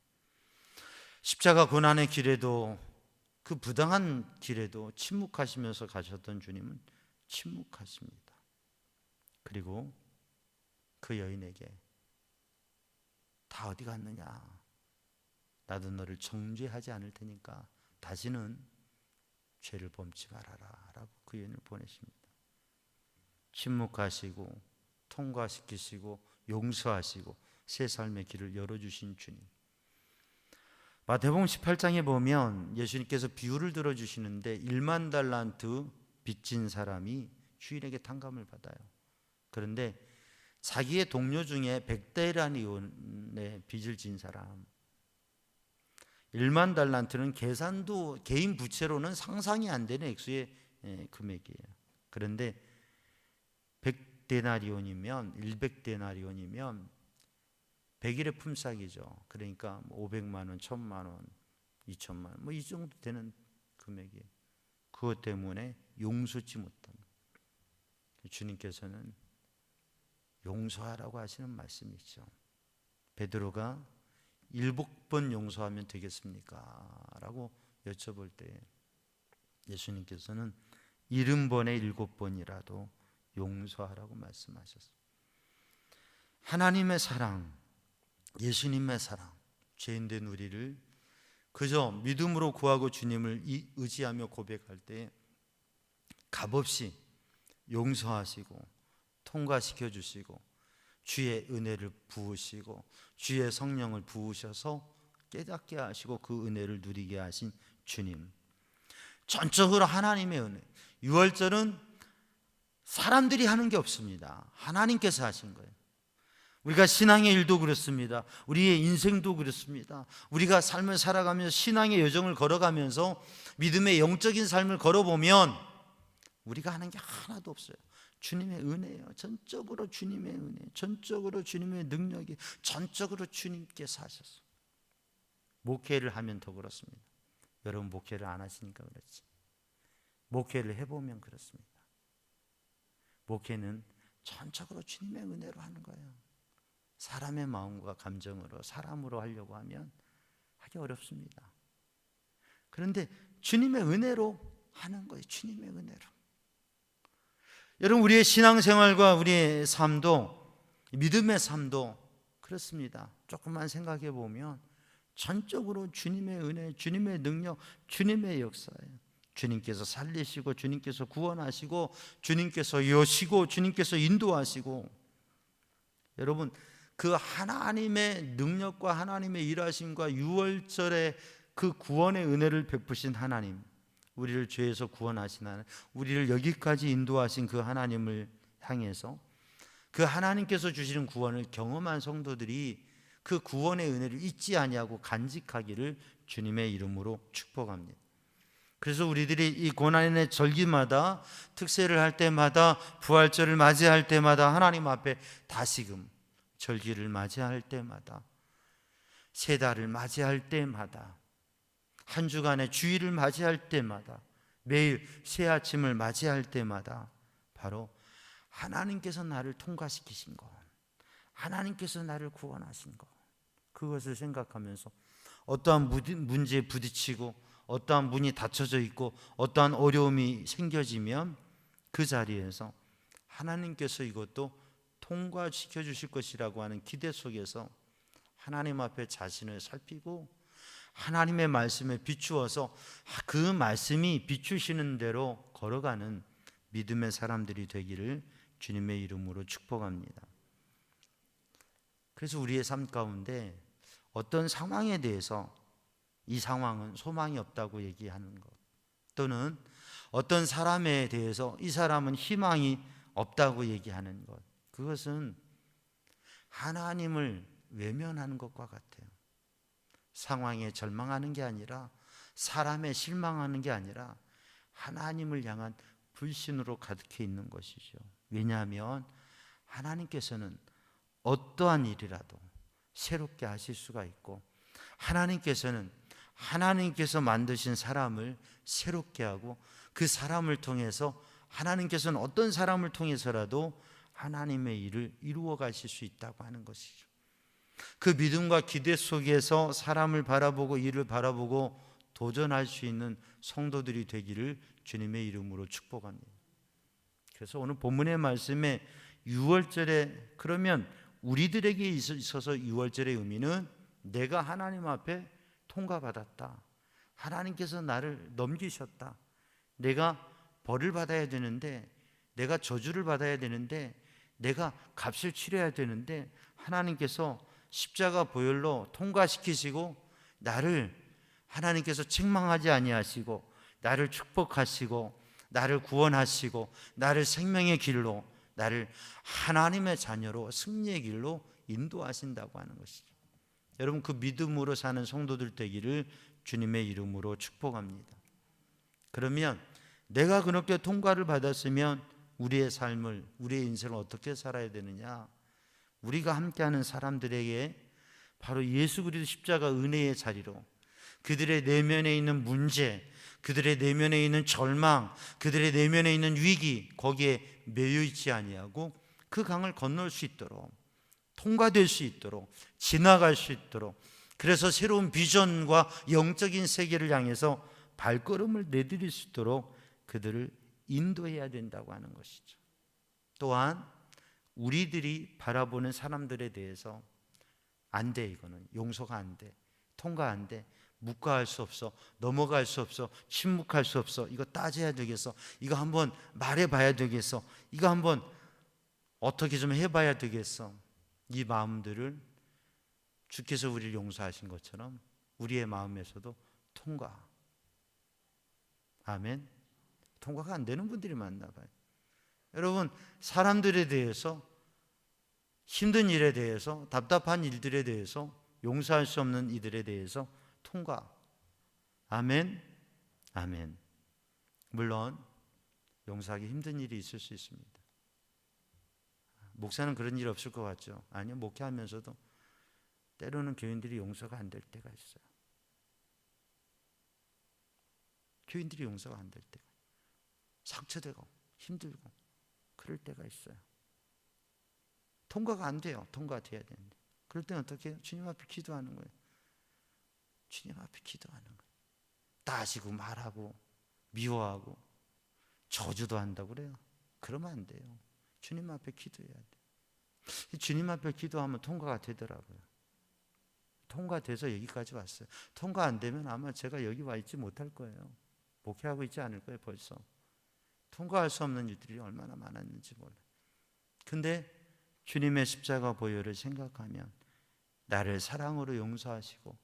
십자가 고난의 길에도 그 부당한 길에도 침묵하시면서 가셨던 주님은 침묵하십니다. 그리고 그 여인에게 다 어디 갔느냐? 나도 너를 정죄하지 않을 테니까 다시는 죄를 범치 말아라 라고 그 여인을 보내십니다. 침묵하시고 통과시키시고 용서하시고 새 삶의 길을 열어주신 주님. 마태복음 18장에 보면 예수님께서 비유를 들어주시는데 1만 달란트 빚진 사람이 주인에게 탕감을 받아요. 그런데 자기의 동료 중에 100데나리온의 빚을 진 사람, 1만 달란트는 계산도 개인 부채로는 상상이 안 되는 액수의 금액이에요. 그런데 100데나리온이면 100데나리온이면 100일의 품삯이죠. 그러니까 500만 원, 1000만 원, 2000만 원 뭐 이 정도 되는 금액이에요. 그것 때문에 용서치 못한 주님께서는 용서하라고 하시는 말씀이 있죠. 베드로가 7번 용서하면 되겠습니까? 라고 여쭤볼 때 예수님께서는 70번에 7번이라도 용서하라고 말씀하셨습니다. 하나님의 사랑, 예수님의 사랑, 죄인된 우리를 그저 믿음으로 구하고 주님을 의지하며 고백할 때 값없이 용서하시고 통과시켜 주시고 주의 은혜를 부으시고 주의 성령을 부으셔서 깨닫게 하시고 그 은혜를 누리게 하신 주님. 전적으로 하나님의 은혜. 유월절은 사람들이 하는 게 없습니다. 하나님께서 하신 거예요. 우리가 신앙의 일도 그렇습니다. 우리의 인생도 그렇습니다. 우리가 삶을 살아가면서 신앙의 여정을 걸어가면서 믿음의 영적인 삶을 걸어보면 우리가 하는 게 하나도 없어요. 주님의 은혜예요. 전적으로 주님의 은혜, 전적으로 주님의 능력이, 전적으로 주님께서 하셨어요. 목회를 하면 더 그렇습니다. 여러분 목회를 안 하시니까 그렇지. 목회를 해보면 그렇습니다. 목회는 전적으로 주님의 은혜로 하는 거예요. 사람의 마음과 감정으로 사람으로 하려고 하면 하기 어렵습니다. 그런데 주님의 은혜로 하는 거예요. 주님의 은혜로. 여러분 우리의 신앙생활과 우리의 삶도 믿음의 삶도 그렇습니다. 조금만 생각해 보면 전적으로 주님의 은혜, 주님의 능력, 주님의 역사예요. 주님께서 살리시고 주님께서 구원하시고 주님께서 여시고 주님께서 인도하시고 여러분 그 하나님의 능력과 하나님의 일하심과 유월절의 그 구원의 은혜를 베푸신 하나님, 우리를 죄에서 구원하신 하나님, 우리를 여기까지 인도하신 그 하나님을 향해서 그 하나님께서 주시는 구원을 경험한 성도들이 그 구원의 은혜를 잊지 아니하고 간직하기를 주님의 이름으로 축복합니다. 그래서 우리들이 이 고난의 절기마다, 특세를 할 때마다, 부활절을 맞이할 때마다, 하나님 앞에 다시금 절기를 맞이할 때마다, 세 달을 맞이할 때마다, 한 주간의 주일을 맞이할 때마다, 매일 새 아침을 맞이할 때마다 바로 하나님께서 나를 통과시키신 것, 하나님께서 나를 구원하신 것, 그것을 생각하면서 어떠한 문제에 부딪히고 어떠한 문이 닫혀져 있고 어떠한 어려움이 생겨지면 그 자리에서 하나님께서 이것도 통과시켜 주실 것이라고 하는 기대 속에서 하나님 앞에 자신을 살피고 하나님의 말씀에 비추어서 그 말씀이 비추시는 대로 걸어가는 믿음의 사람들이 되기를 주님의 이름으로 축복합니다. 그래서 우리의 삶 가운데 어떤 상황에 대해서 이 상황은 소망이 없다고 얘기하는 것, 또는 어떤 사람에 대해서 이 사람은 희망이 없다고 얘기하는 것, 그것은 하나님을 외면하는 것과 같아요. 상황에 절망하는 게 아니라, 사람에 실망하는 게 아니라 하나님을 향한 불신으로 가득해 있는 것이죠. 왜냐하면 하나님께서는 어떠한 일이라도 새롭게 하실 수가 있고, 하나님께서 만드신 사람을 새롭게 하고, 그 사람을 통해서 하나님께서는 어떤 사람을 통해서라도 하나님의 일을 이루어 가실 수 있다고 하는 것이죠. 그 믿음과 기대 속에서 사람을 바라보고 일을 바라보고 도전할 수 있는 성도들이 되기를 주님의 이름으로 축복합니다. 그래서 오늘 본문의 말씀에 6월절에, 그러면 우리들에게 있어서 6월절의 의미는 내가 하나님 앞에 통과받았다, 하나님께서 나를 넘기셨다, 내가 벌을 받아야 되는데, 내가 저주를 받아야 되는데, 내가 값을 치러야 되는데 하나님께서 십자가 보혈로 통과시키시고 나를 하나님께서 책망하지 아니하시고 나를 축복하시고 나를 구원하시고 나를 생명의 길로, 나를 하나님의 자녀로 승리의 길로 인도하신다고 하는 것이죠. 여러분, 그 믿음으로 사는 성도들 되기를 주님의 이름으로 축복합니다. 그러면 내가 그렇게 통과를 받았으면 우리의 삶을, 우리의 인생을 어떻게 살아야 되느냐? 우리가 함께하는 사람들에게 바로 예수 그리스도 십자가 은혜의 자리로 그들의 내면에 있는 문제, 그들의 내면에 있는 절망, 그들의 내면에 있는 위기, 거기에 매여 있지 아니하고 그 강을 건널 수 있도록, 통과될 수 있도록, 지나갈 수 있도록, 그래서 새로운 비전과 영적인 세계를 향해서 발걸음을 내디딜 수 있도록 그들을 인도해야 된다고 하는 것이죠. 또한 우리들이 바라보는 사람들에 대해서 안 돼, 이거는 용서가 안 돼, 통과 안 돼, 묵과할 수 없어, 넘어갈 수 없어, 침묵할 수 없어, 이거 따져야 되겠어, 이거 한번 말해봐야 되겠어, 이거 한번 어떻게 좀 해봐야 되겠어, 이 마음들을 주께서 우리를 용서하신 것처럼 우리의 마음에서도 통과, 아멘. 통과가 안 되는 분들이 많나 봐요. 여러분, 사람들에 대해서, 힘든 일에 대해서, 답답한 일들에 대해서, 용서할 수 없는 이들에 대해서 통과, 아멘, 아멘. 물론 용서하기 힘든 일이 있을 수 있습니다. 목사는 그런 일 없을 것 같죠? 아니요, 목회하면서도 때로는 교인들이 용서가 안 될 때가 있어요. 교인들이 용서가 안 될 때가, 상처되고 힘들고 그럴 때가 있어요. 통과가 안 돼요. 통과돼야 되는데 그럴 때는 어떻게 해요? 주님 앞에 기도하는 거예요. 주님 앞에 기도하는 거예요. 따지고 말하고 미워하고 저주도 한다고 그래요. 그러면 안 돼요. 주님 앞에 기도해야 돼요. 주님 앞에 기도하면 통과가 되더라고요. 통과돼서 여기까지 왔어요. 통과 안 되면 아마 제가 여기 와 있지 못할 거예요. 목회하고 있지 않을 거예요. 벌써 통과할 수 없는 일들이 얼마나 많았는지 몰라요. 근데 주님의 십자가 보혈을 생각하면 나를 사랑으로 용서하시고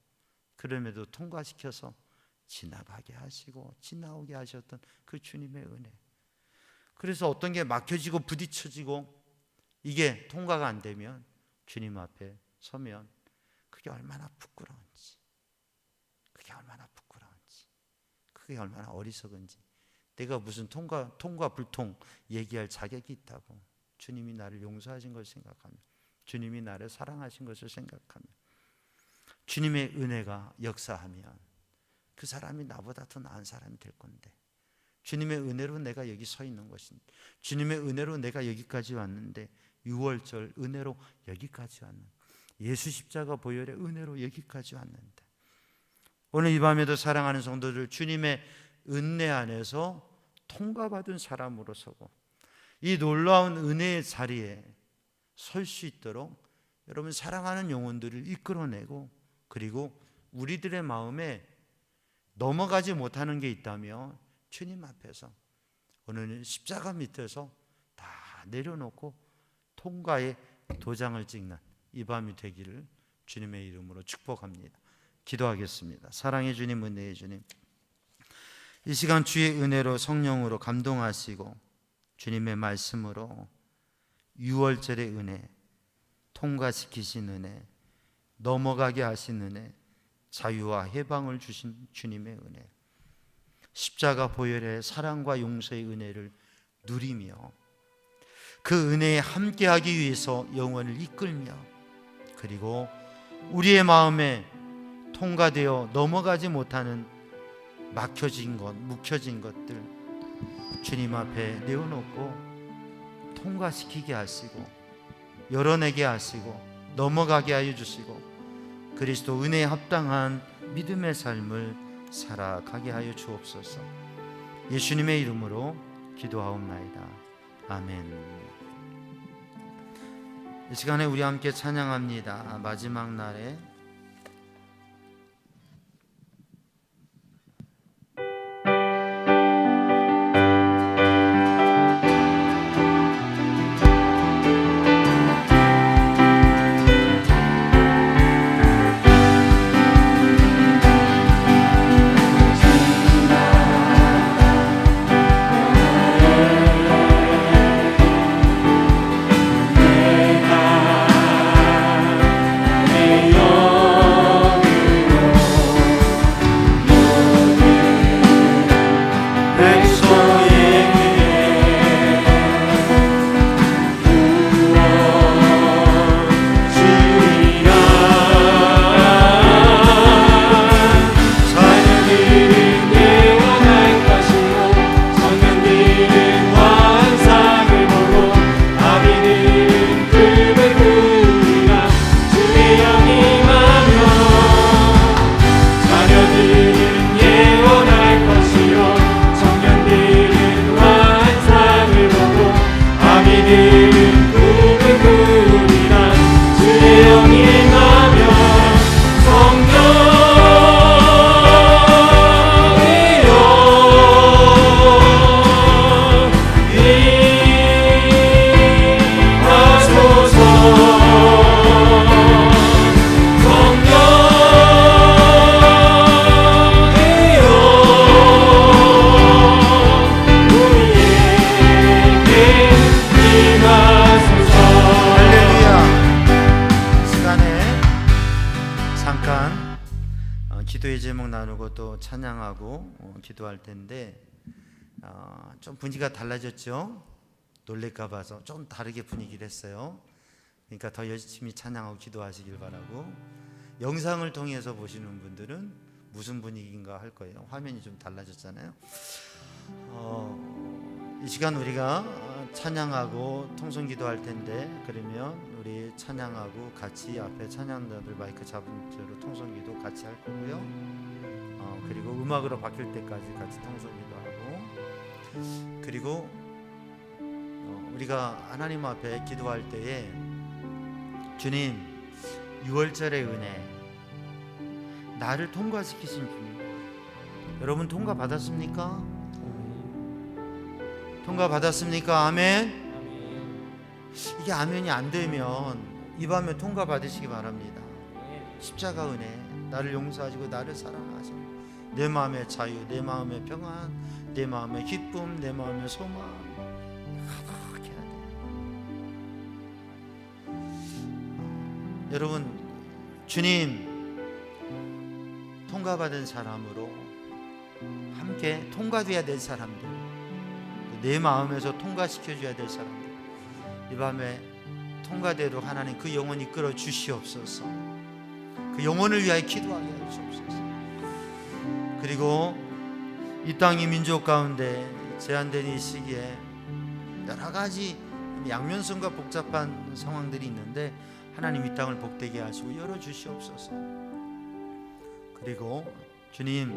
그럼에도 통과시켜서 지나가게 하시고 지나오게 하셨던 그 주님의 은혜, 그래서 어떤 게 막혀지고 부딪혀지고 이게 통과가 안 되면 주님 앞에 서면 그게 얼마나 부끄러운지, 그게 얼마나 부끄러운지, 그게 얼마나 어리석은지. 내가 무슨 통과 불통 얘기할 자격이 있다고. 주님이 나를 용서하신 것을 생각하며, 주님이 나를 사랑하신 것을 생각하며, 주님의 은혜가 역사하면 그 사람이 나보다 더 나은 사람이 될 건데, 주님의 은혜로 내가 여기 서 있는 것인데, 주님의 은혜로 내가 여기까지 왔는데, 6월절 은혜로 여기까지 왔는데, 예수 십자가 보혈의 은혜로 여기까지 왔는데, 오늘 이 밤에도 사랑하는 성도들, 주님의 은혜 안에서 통과받은 사람으로 서고 이 놀라운 은혜의 자리에 설 수 있도록 여러분 사랑하는 영혼들을 이끌어내고, 그리고 우리들의 마음에 넘어가지 못하는 게 있다면 주님 앞에서 오늘 십자가 밑에서 다 내려놓고 통과의 도장을 찍는 이 밤이 되기를 주님의 이름으로 축복합니다. 기도하겠습니다. 사랑의 주님, 은혜의 주님, 이 시간 주의 은혜로 성령으로 감동하시고 주님의 말씀으로 6월절의 은혜, 통과시키신 은혜, 넘어가게 하신 은혜, 자유와 해방을 주신 주님의 은혜, 십자가 보혈의 사랑과 용서의 은혜를 누리며 그 은혜에 함께하기 위해서 영혼을 이끌며, 그리고 우리의 마음에 통과되어 넘어가지 못하는 막혀진 것, 묵혀진 것들 주님 앞에 내어놓고 통과시키게 하시고 열어내게 하시고 넘어가게 하여 주시고 그리스도 은혜에 합당한 믿음의 삶을 살아가게 하여 주옵소서. 예수님의 이름으로 기도하옵나이다. 아멘. 이 시간에 우리 함께 찬양합니다. 마지막 날에 기도의 제목 나누고 또 찬양하고 기도할 텐데 좀 분위기가 달라졌죠? 놀랄까 봐서 좀 다르게 분위기를 했어요. 그러니까 더 열심히 찬양하고 기도하시길 바라고, 영상을 통해서 보시는 분들은 무슨 분위기인가 할 거예요. 화면이 좀 달라졌잖아요. 이 시간 우리가 찬양하고 통성 기도할 텐데, 그러면 우리 찬양하고 같이 앞에 찬양자들 마이크 잡은 채로 통성 기도 같이 할 거고요. 그리고 음악으로 바뀔 때까지 같이 통성 기도하고, 그리고 우리가 하나님 앞에 기도할 때에 주님, 6월절의 은혜, 나를 통과시키신 주님, 여러분 통과 받았습니까? 통과 받았습니까? 아멘. 이게 아멘이 안 되면 이 밤에 통과 받으시기 바랍니다. 십자가 은혜, 나를 용서하시고 나를 사랑하시고 내 마음의 자유, 내 마음의 평안, 내 마음의 기쁨, 내 마음의 소망 가득해야 돼요. 여러분, 주님 통과받은 사람으로 함께 통과돼야 될 사람들, 내 마음에서 통과시켜줘야 될 사람들, 이 밤에 통과되도록 하나님 그 영혼 이끌어 주시옵소서. 그 영혼을 위하여 기도하게 해 주옵소서. 그리고 이 땅 이 민족 가운데 제한된 이 시기에 여러 가지 양면성과 복잡한 상황들이 있는데 하나님 이 땅을 복되게 하시고 열어주시옵소서. 그리고 주님,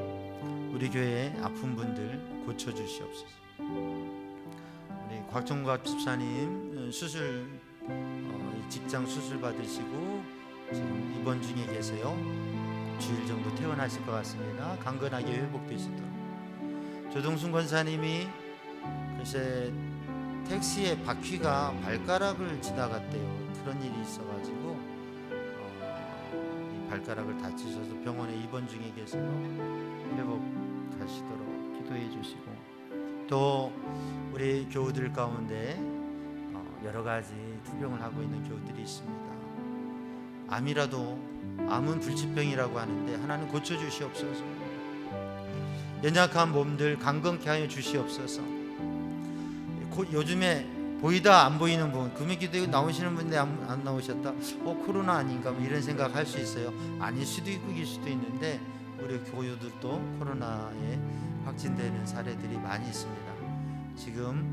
우리 교회에 아픈 분들 고쳐주시옵소서. 우리 곽종갑 집사님 수술, 직장 수술 받으시고 지금 입원 중에 계세요. 주일 정도 퇴원하실 것 같습니다. 강건하게 회복되시도록. 조동순 권사님이 글쎄 택시에 바퀴가 발가락을 지나갔대요. 그런 일이 있어가지고 이 발가락을 다치셔서 병원에 입원 중에 계세요. 회복하시도록 기도해 주시고, 또 우리 교우들 가운데 여러 가지 투병을 하고 있는 교우들이 있습니다. 암은 불치병이라고 하는데 하나님 고쳐주시옵소서. 연약한 몸들 강건케 하여 주시옵소서. 요즘에 보이다 안 보이는 분, 금요기도에 나오시는 분인데 안 나오셨다, 코로나 아닌가 뭐 이런 생각할 수 있어요. 아닐 수도 있고 일 수도 있는데 우리 교우들도 코로나에 확진되는 사례들이 많이 있습니다. 지금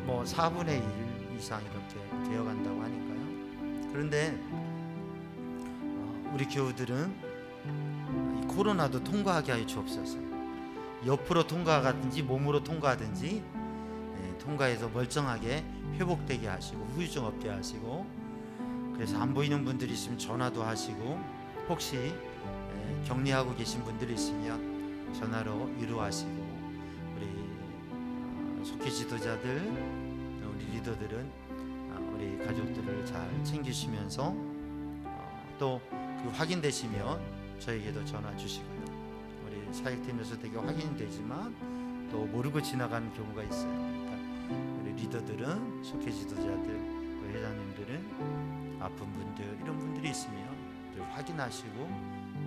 뭐 4분의 1 이상 이렇게 되어간다고 하니까요. 그런데 우리 교우들은 이 코로나도 통과하게 하여 주옵소서. 옆으로 통과하든지 몸으로 통과하든지 통과해서 멀쩡하게 회복되게 하시고 후유증 없게 하시고, 그래서 안 보이는 분들이 있으면 전화도 하시고, 혹시 격리하고 계신 분들이 있으면 전화로 위로하시고, 우리 속회 지도자들, 우리 리더들은 우리 가족들을 잘 챙기시면서 또 그 확인되시면 저에게도 전화 주시고요. 우리 사역팀에서 되게 확인이 되지만 또 모르고 지나가는 경우가 있어요. 그러니까 우리 리더들은, 속회 지도자들, 또 회장님들은 아픈 분들, 이런 분들이 있으면 늘 확인하시고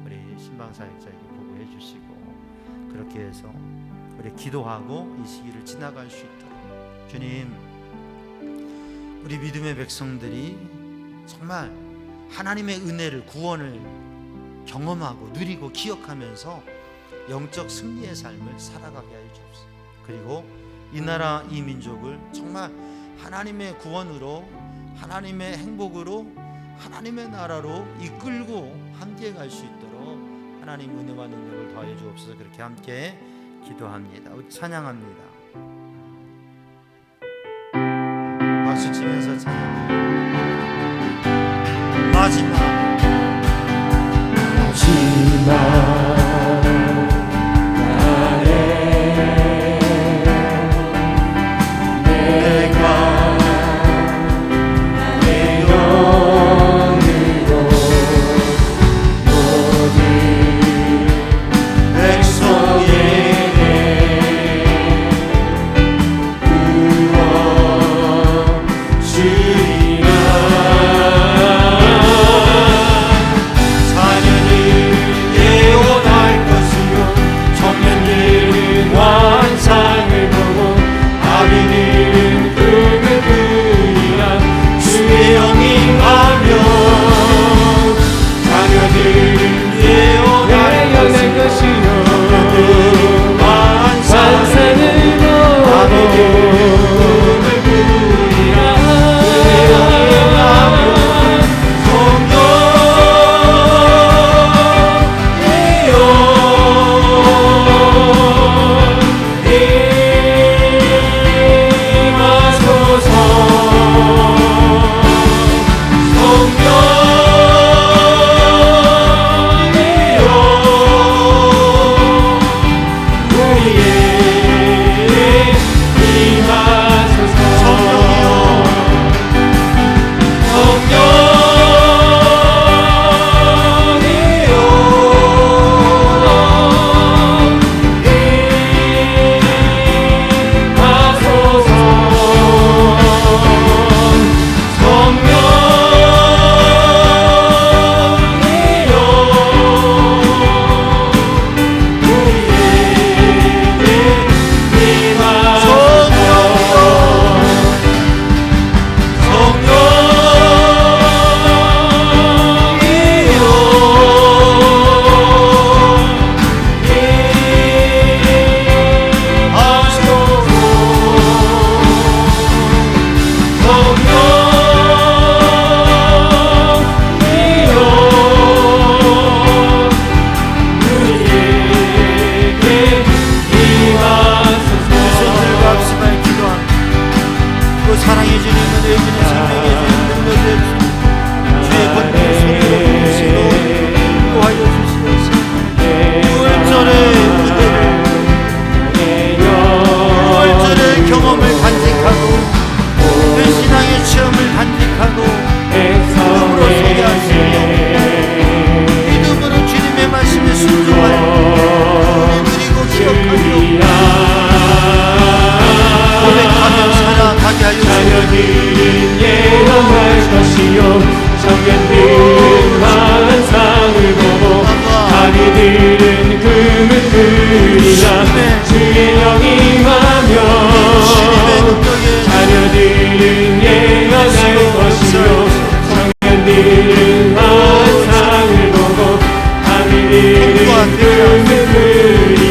우리 신방사역자에게 보고해 주시고, 그렇게 해서 우리 기도하고 이 시기를 지나갈 수 있도록. 주님, 우리 믿음의 백성들이 정말 하나님의 은혜를, 구원을 경험하고 누리고 기억하면서 영적 승리의 삶을 살아가게 하여 주옵소서. 그리고 이 나라, 이 민족을 정말 하나님의 구원으로, 하나님의 행복으로, 하나님의 나라로 이끌고 함께 갈 수 있도록 하나님 은혜와 능력을 더하여 주옵소서. 그렇게 함께 기도합니다. 찬양합니다. 박수 치면서 찬양합니다. 마지막 주리라.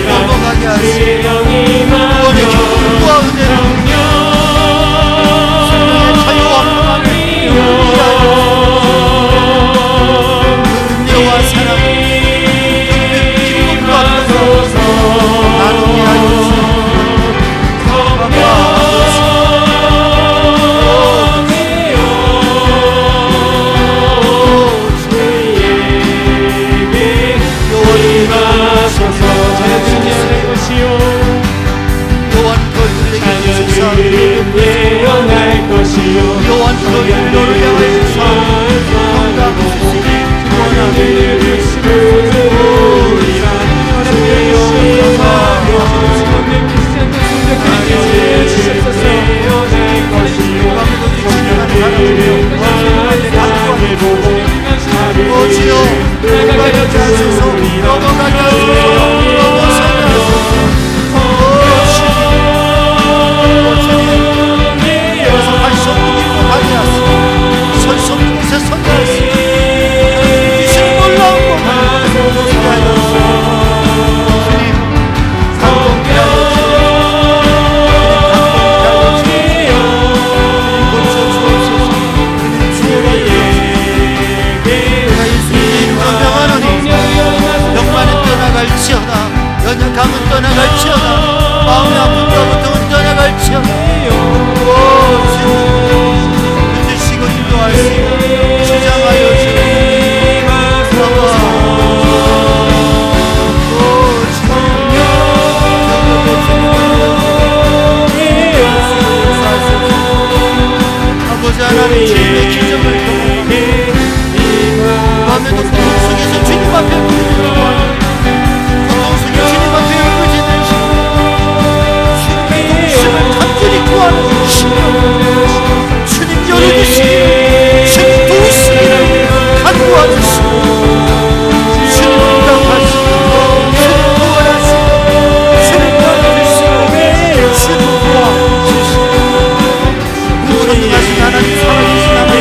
넘어가게 하시고 구원의 기쁨과 은혜로 생명의 자유와 평안을 은혜와 사랑을 기쁨과 나누게 하여주시고 요한 너를 향하여 평강 주시니 원하는 오지요 넘어가게 하소서 넘어가게 하소서 넘어서게 하소서 연약함은 떠나갈지어다 마음의 아픈 것부터는 떠나갈지어다 오 주님 흔드시고 인도하시고 주장하여 주옵소서 오 주님 아버지 하나님 주님의 기적을 경험하고 밤에도 꿈 속에서 주님 앞에 주님 열어주시고 주님 도우시기를 간구하주시고 주님 응답하시고 주님 구원하시고 주님 도와주시고 주님 도와주시고 전능하신 하나님 살아계신 하나님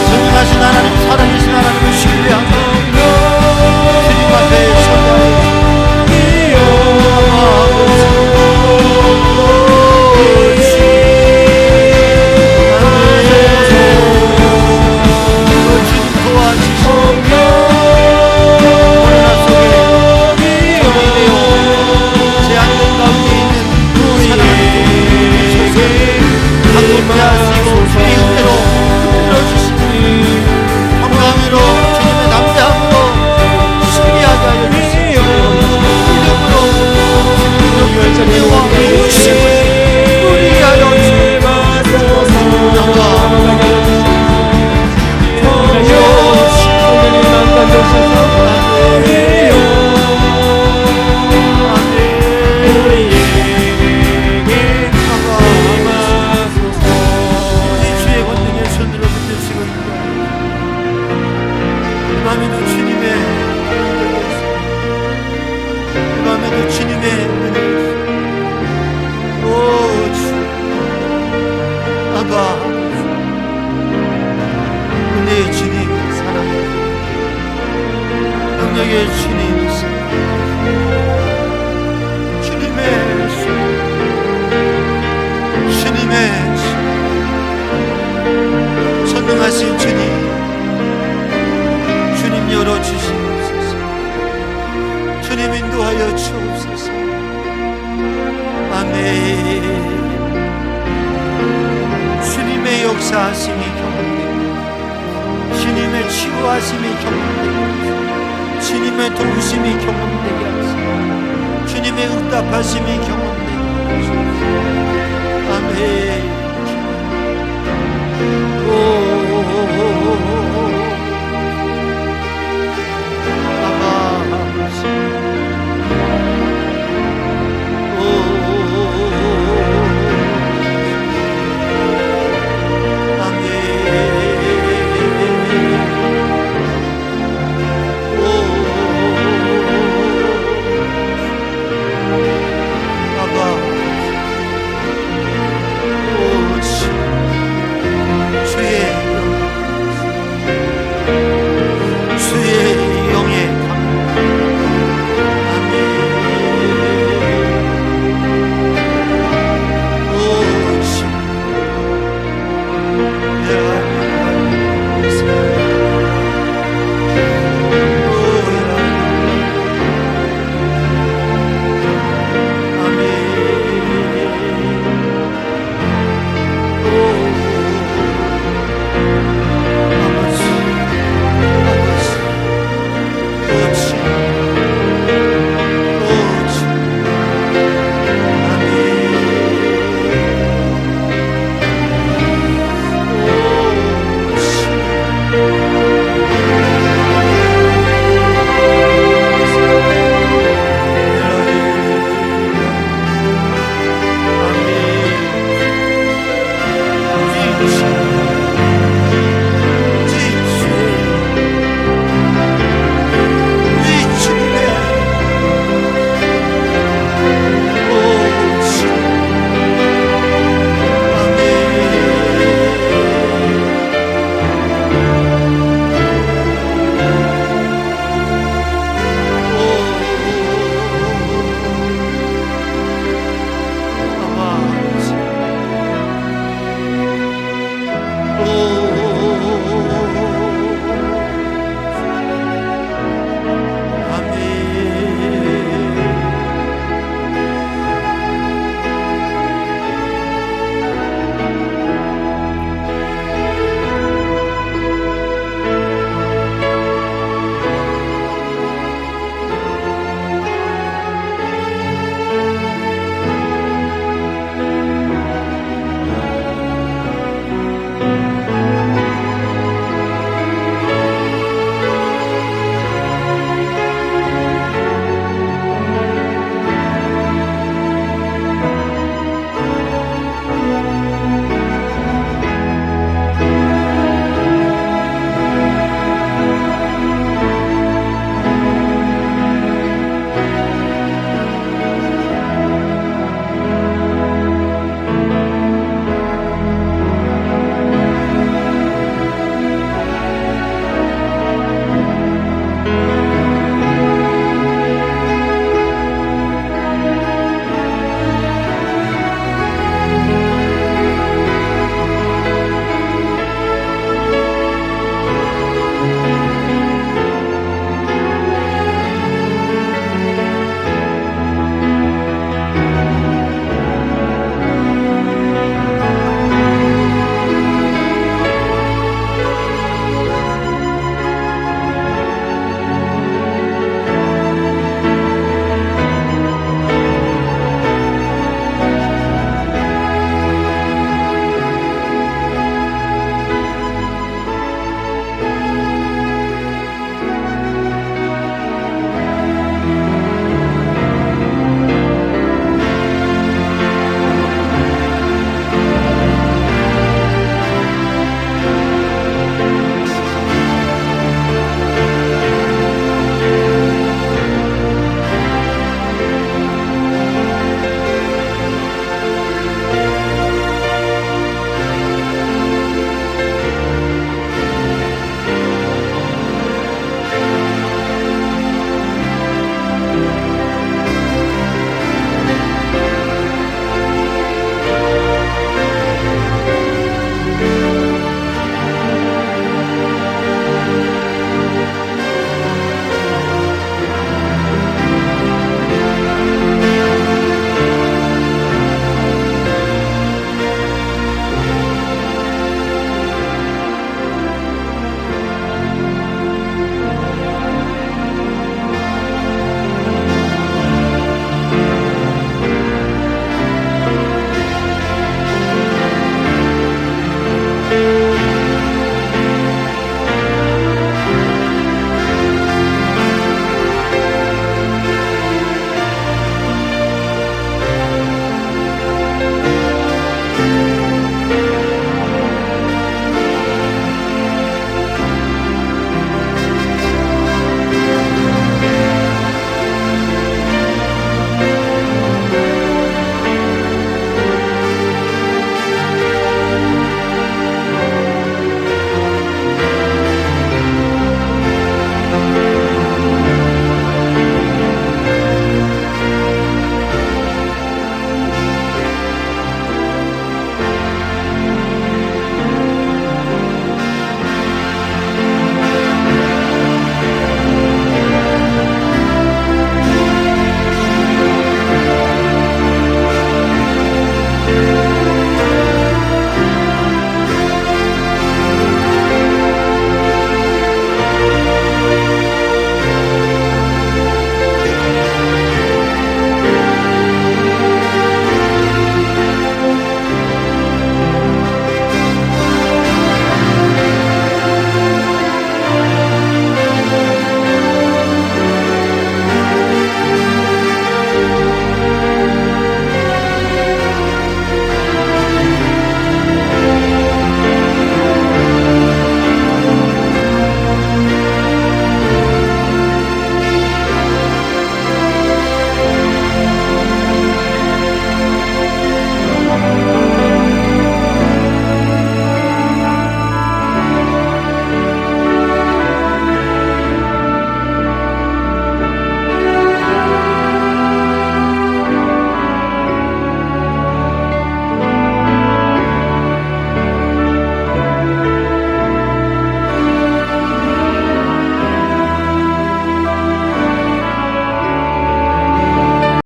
전능하신 하나님 살아계신 하나님을 신뢰하고 주님 앞에 서게 전능하신 주님 열어주시옵소서 주님 인도하여 주옵소서 아멘 주님의 역사하심이 경험되고 주님의 치유하심이 경험되고 주님의 도우심이 경험되게 하시고 주님의 응답하심이 경험되게 하소서 아멘 오